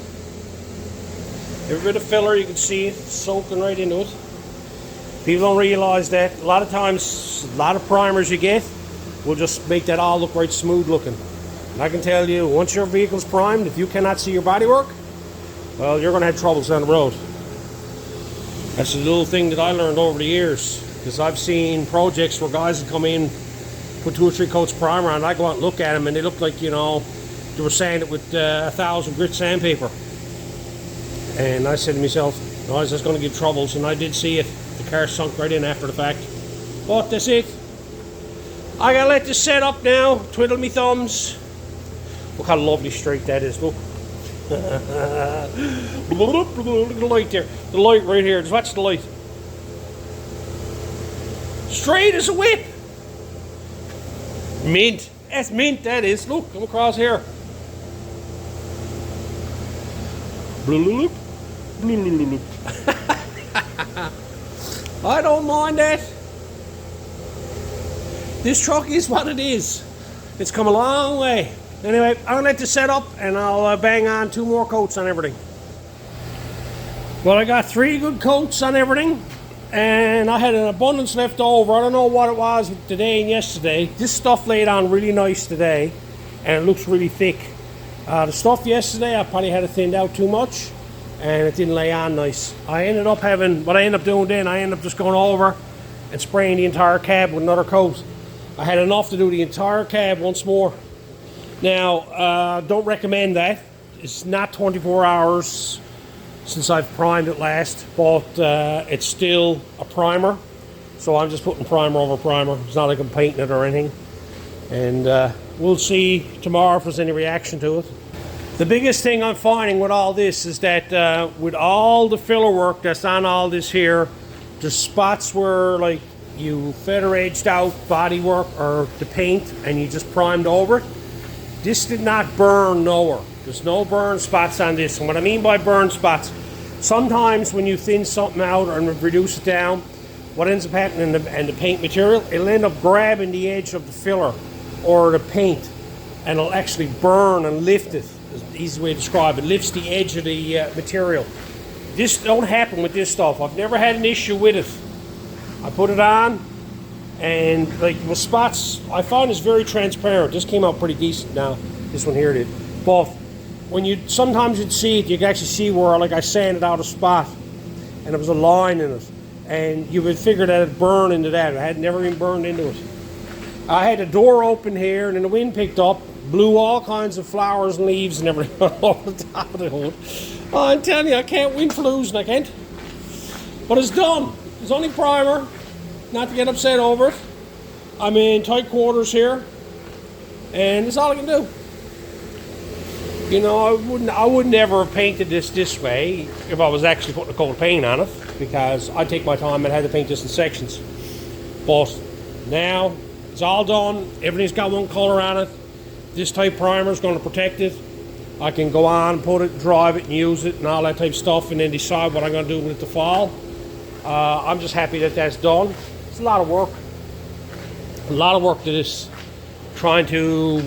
Every bit of filler, you can see it soaking right into it. People don't realize that a lot of times, a lot of primers you get will just make that all look right smooth looking. And I can tell you, once your vehicle's primed, if you cannot see your bodywork, well, you're going to have troubles down the road. That's a little thing that I learned over the years, because I've seen projects where guys would come in, put 2 or 3 coats of primer on, and I go out and look at them, and they look like, you know, they were sanded with 1,000 grit sandpaper. And I said to myself, guys, that's going to give troubles, and I did see it. The car sunk right in after the fact. But that's it. I gotta let this set up now. Twiddle me thumbs. Look how lovely straight that is. Look. Look at the light there. The light right here. Just watch the light. Straight as a whip. Mint. That's mint, that is. Look, come across here. I don't mind that. This truck is what it is. It's come a long way. Anyway, I'll let this set up and I'll bang on 2 more coats on everything. Well, I got 3 good coats on everything, and I had an abundance left over. I don't know what it was today and yesterday. This stuff laid on really nice today, and it looks really thick. The stuff yesterday, I probably had it thinned out too much, and it didn't lay on nice. I ended up having, what I ended up doing then, I ended up just going over and spraying the entire cab with another coat. I had enough to do the entire cab once more. Now, don't recommend that. It's not 24 hours since I've primed it last, but it's still a primer. So I'm just putting primer over primer. It's not like I'm painting it or anything. And we'll see tomorrow if there's any reaction to it. The biggest thing I'm finding with all this is that with all the filler work that's on all this here, there's spots where like you feather edged out bodywork or the paint and you just primed over it. This did not burn nowhere. There's no burn spots on this. And what I mean by burn spots, sometimes when you thin something out and reduce it down, what ends up happening in the paint material, it'll end up grabbing the edge of the filler or the paint, and it'll actually burn and lift it. Is the easy way to describe it. Lifts the edge of the material. This don't happen with this stuff. I've never had an issue with it. I put it on, and like the spots, I found it's very transparent. This came out pretty decent now. This one here did. But when you, sometimes you'd see it, you can actually see where like I sanded out a spot and there was a line in it. And you would figure that it'd burn into that. It had never even burned into it. I had a door open here and then the wind picked up, blew all kinds of flowers and leaves and everything over the top of the hood. Oh, I'm telling you, I can't win for losing, I can't. But it's done. It's only primer. Not to get upset over it. I'm in tight quarters here, and that's all I can do. You know, I would never have painted this way if I was actually putting a coat of paint on it, because I'd take my time and had to paint this in sections. But now it's all done. Everything's got one color on it. This type primer is going to protect it. I can go on, put it, drive it, and use it, and all that type of stuff, and then decide what I'm going to do with it to fall. I'm just happy that that's done. It's a lot of work. A lot of work to this. Trying to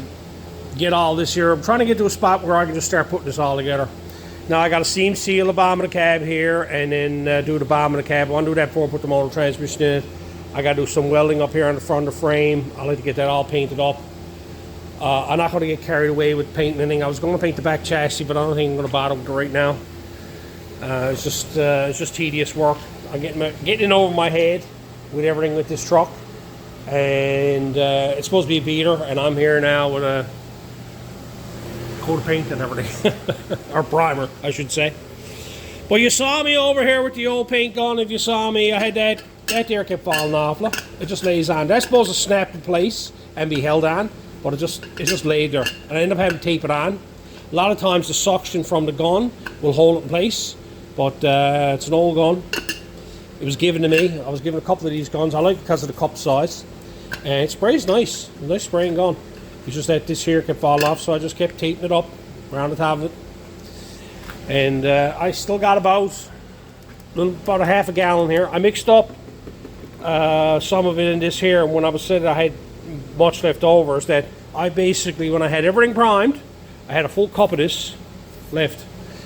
get all this here. I'm trying to get to a spot where I can just start putting this all together. Now I got to seam seal the bottom of the cab here and then do the bottom of the cab. I want to do that before I put the motor transmission in it. I got to do some welding up here on the front of the frame. I like to get that all painted up. I'm not going to get carried away with painting anything. I was going to paint the back chassis, but I don't think I'm going to bother with it right now. It's just tedious work. I'm getting over my head with everything with this truck, and it's supposed to be a beater, and I'm here now with a coat of paint and everything, or primer, I should say. But you saw me over here with the old paint gun. If you saw me, I had that there kept falling off. Look, it just lays on. That's supposed to snap in place and be held on, but it just laid there, and I end up having to tape it on. A lot of times the suction from the gun will hold it in place, but it's an old gun. It was given to me. I was given a couple of these guns. I like it because of the cup size. And it sprays nice. A nice spraying gun. It's just that this here kept falling off, so I just kept taping it up around the top of it. And I still got about a half a gallon here. I mixed up some of it in this here, and when I was saying I had much left over, is that I basically, when I had everything primed, I had a full cup of this left.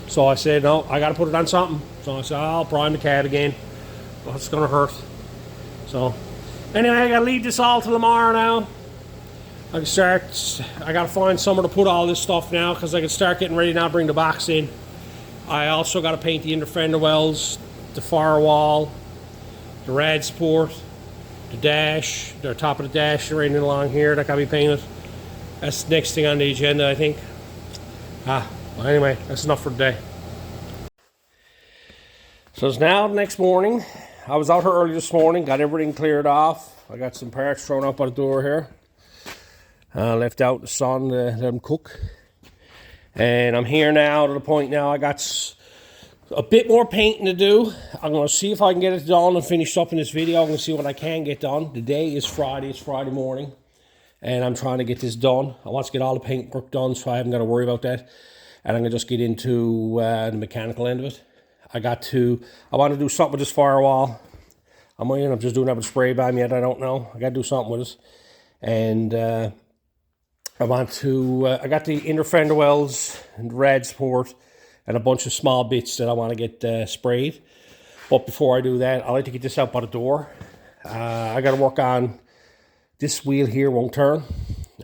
So I said, no, I got to put it on something. So I said, I'll prime the cab again. Well, it's going to hurt. So, anyway, I got to leave this all till tomorrow now. I got to find somewhere to put all this stuff now, because I can start getting ready now to bring the box in. I also got to paint the inner fender wells, the firewall, the rad support, the dash, the top of the dash right in along here, that got to be painted. That's the next thing on the agenda, I think. Well, anyway, that's enough for today. So it's now the next morning. I was out here early this morning, got everything cleared off. I got some parts thrown up by the door here. Left out in the sun to let them cook. And I'm here now to the point now I got a bit more painting to do. I'm going to see if I can get it done and finished up in this video. I'm going to see what I can get done. The day is Friday. It's Friday morning. And I'm trying to get this done. I want to get all the paint work done so I haven't got to worry about that. And I'm going to just get into the mechanical end of it. I want to do something with this firewall. I'm just doing that with spray bomb yet. I don't know. I got to do something with it. And I got the inner fender wells and rad support and a bunch of small bits that I want to get sprayed. But before I do that, I like to get this out by the door. I got to work on this wheel here. Won't turn.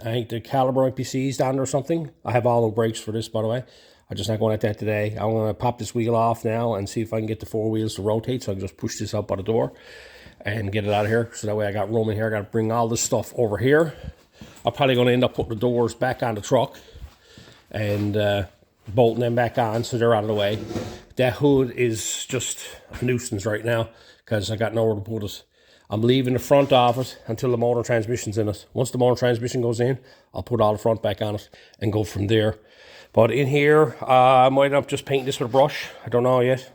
I think the caliber might be seized on or something. I have all the brakes for this, by the way. I'm just not going at that today. I'm going to pop this wheel off now and see if I can get the four wheels to rotate, so I can just push this out by the door and get it out of here. So that way I got room in here. I got to bring all this stuff over here. I'm probably going to end up putting the doors back on the truck and bolting them back on so they're out of the way. That hood is just a nuisance right now because I got nowhere to put it. I'm leaving the front of it until the motor transmission's in it. Once the motor transmission goes in, I'll put all the front back on it and go from there. But in here, I might end up just painting this with a brush. I don't know yet.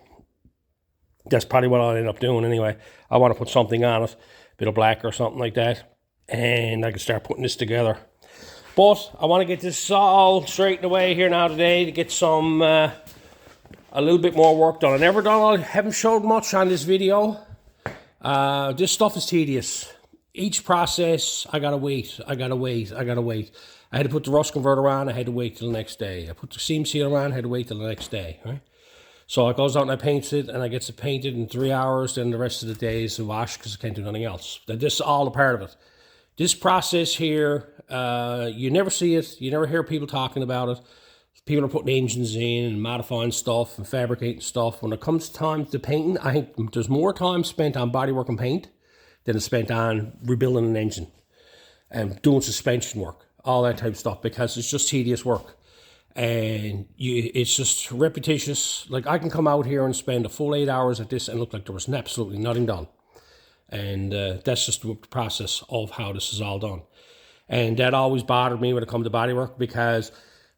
That's probably what I'll end up doing anyway. I want to put something on it, a bit of black or something like that, and I can start putting this together. But I want to get this all straightened away here now today to get some a little bit more work done. I haven't showed much on this video. This stuff is tedious. Each process, I gotta wait. I had to put the rust converter on, I had to wait till the next day. I put the seam sealer on, I had to wait till the next day, right? So I goes out and I paints it, and I gets it painted in 3 hours, then the rest of the day is a wash because I can't do nothing else. This is all a part of it. This process here, you never see it, you never hear people talking about it. People are putting engines in and modifying stuff and fabricating stuff. When it comes time to painting, I think there's more time spent on bodywork and paint than is spent on rebuilding an engine and doing suspension work, all that type of stuff, because it's just tedious work. And it's just repetitious. Like, I can come out here and spend a full 8 hours at this and look like there was absolutely nothing done. And that's just the process of how this is all done. And that always bothered me when it comes to bodywork, because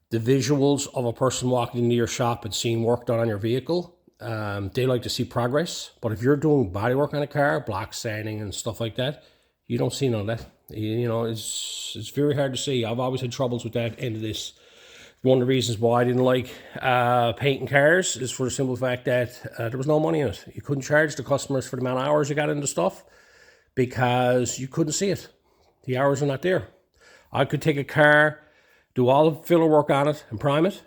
the visuals of a person walking into your shop and seeing work done on your vehicle, they like to see progress. But if you're doing bodywork on a car, block sanding and stuff like that, you don't see none of that. You know, it's very hard to see. I've always had troubles with that end of this. One of the reasons why I didn't like painting cars is for the simple fact that there was no money in it. You couldn't charge the customers for the amount of hours you got into stuff because you couldn't see it. The hours are not there. I could take a car, do all the filler work on it and prime it,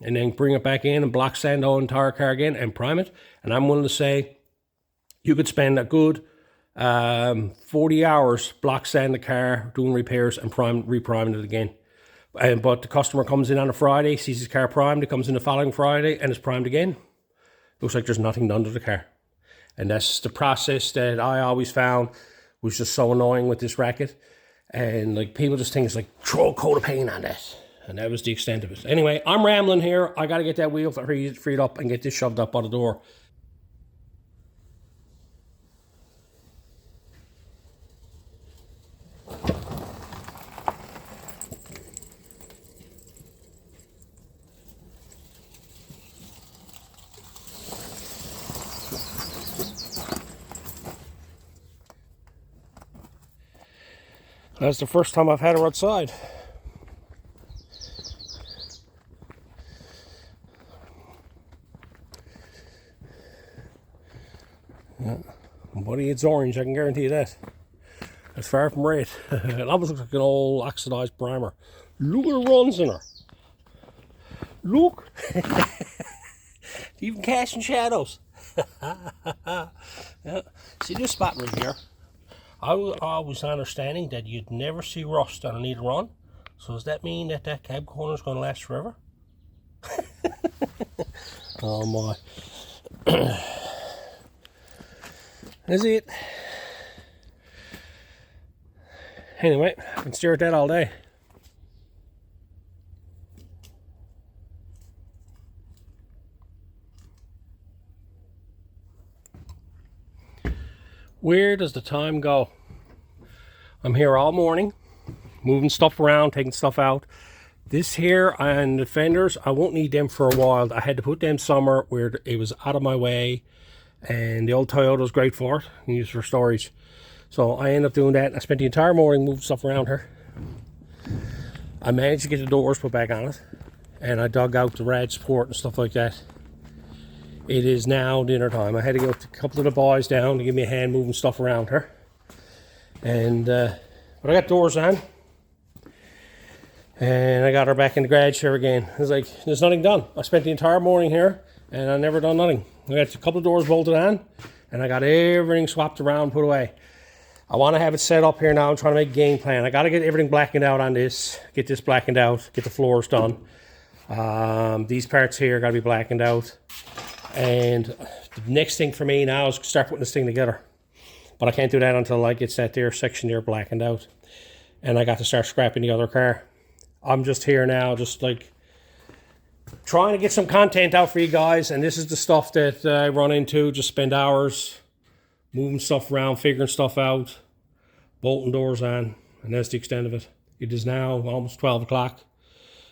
and then bring it back in and block sand the whole entire car again and prime it. And I'm willing to say you could spend a good 40 hours block sand the car, doing repairs and repriming it again. But the customer comes in on a Friday, sees his car primed, it comes in the following Friday and it's primed again. Looks like there's nothing done to the car. And that's the process that I always found was just so annoying with this racket. And like, people just think it's like, throw a coat of paint on that. And that was the extent of it. Anyway, I'm rambling here. I got to get that wheel freed up and get this shoved up by the door. That's the first time I've had her outside. Yeah. Buddy, it's orange, I can guarantee you that. It's far from red. It almost looks like an old oxidized primer. Look at the runs in her. Look. Even casting shadows. Yeah. See this spot right here? I was understanding that you'd never see rust underneath a run. So does that mean that that cab corner is going to last forever? Oh my. Is it? Anyway, I can stare at that all day. Where does the time go? I'm here all morning, moving stuff around, taking stuff out. This here and the fenders, I won't need them for a while. I had to put them somewhere where it was out of my way, and the old Toyota's great for it. You can use it for storage. So I ended up doing that. I spent the entire morning moving stuff around here. I managed to get the doors put back on it, and I dug out the rad support and stuff like that. It is now dinner time. I had to get a couple of the boys down to give me a hand moving stuff around here. And but I got doors on, and I got her back in the garage here again. It's like there's nothing done. I spent the entire morning here and I never done nothing. I got a couple of doors bolted on, and I got everything swapped around, put away. I want to have it set up here now. I'm trying to make a game plan. I got to get everything blackened out on this, get this blackened out, get the floors done. These parts here got to be blackened out. And the next thing for me now is start putting this thing together. But I can't do that until I get that there section there blackened out. And I got to start scrapping the other car. I'm just here now, just like trying to get some content out for you guys. And this is the stuff that I run into. Just spend hours moving stuff around, figuring stuff out, bolting doors on. And that's the extent of it. It is now almost 12 o'clock.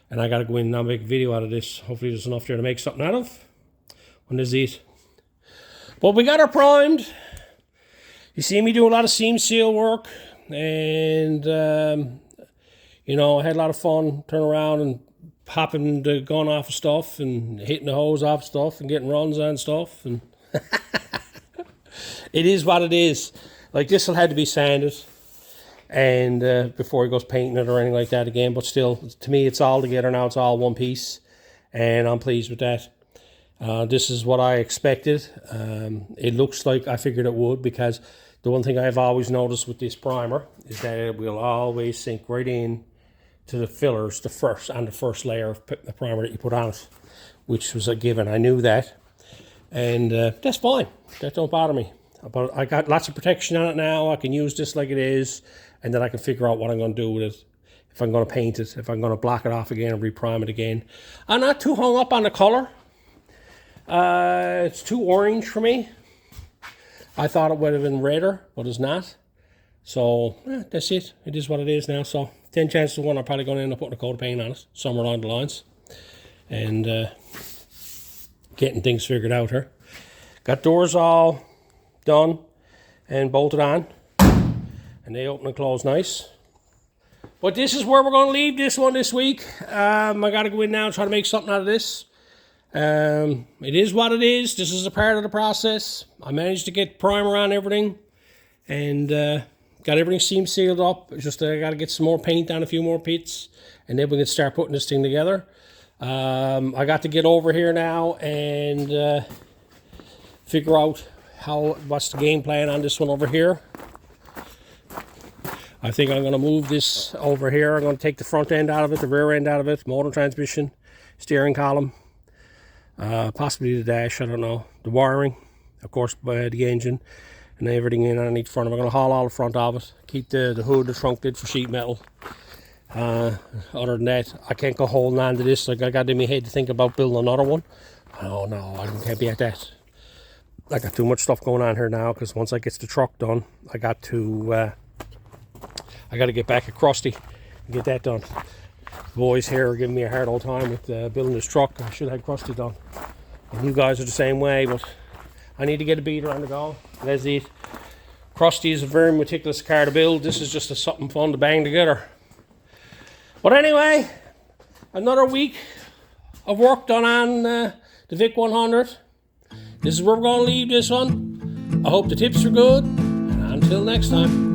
And I got to go in and now make a video out of this. Hopefully there's enough there to make something out of. When there's it. But we got her primed. You see me do a lot of seam seal work, and you know, I had a lot of fun turning around and popping the gun off of stuff and hitting the hose off stuff and getting runs on stuff, and it is what it is. Like, this will have to be sanded and before he goes painting it or anything like that again, but still, to me, it's all together now. It's all one piece, and I'm pleased with that. This is what I expected. It looks like I figured it would, because the one thing I've always noticed with this primer is that it will always sink right in to the fillers, the first layer of the primer that you put on it, which was a given. I knew that, and that's fine. That don't bother me. But I got lots of protection on it now. I can use this like it is, and then I can figure out what I'm going to do with it. If I'm going to paint it, if I'm going to block it off again and reprime it again. I'm not too hung up on the color. It's too orange for me. I thought it would have been redder, but it's not. So, that's it. It is what it is now. So, 10 chances to 1, I'm probably going to end up putting a coat of paint on it, somewhere along the lines. And getting things figured out here. Got doors all done and bolted on. And they open and close nice. But this is where we're going to leave this one this week. I got to go in now and try to make something out of this. It is what it is. This is a part of the process. I managed to get primer on everything, and got everything seam sealed up. It's just I got to get some more paint on a few more pits, and then we can start putting this thing together. I got to get over here now and figure out what's the game plan on this one over here. I think I'm going to move this over here. I'm going to take the front end out of it, the rear end out of it, motor, transmission, steering column. Possibly the dash, I don't know. The wiring, of course, by the engine, and everything in underneath front of it. I'm going to haul all the front of it. Keep the hood, the trunk lid for sheet metal. Other than that, I can't go holding on to this. Like, I got in my head to think about building another one. Oh no, I can't be at that. I got too much stuff going on here now, because once I get the truck done, I got to get back at Krusty and get that done. The boys here are giving me a hard old time with building this truck. I should have had Krusty done. And you guys are the same way, but I need to get a beater on the go. That's it. Krusty is a very meticulous car to build. This is just something fun to bang together. But anyway, another week of work done on the VIC100. This is where we're going to leave this one. I hope the tips are good. And until next time.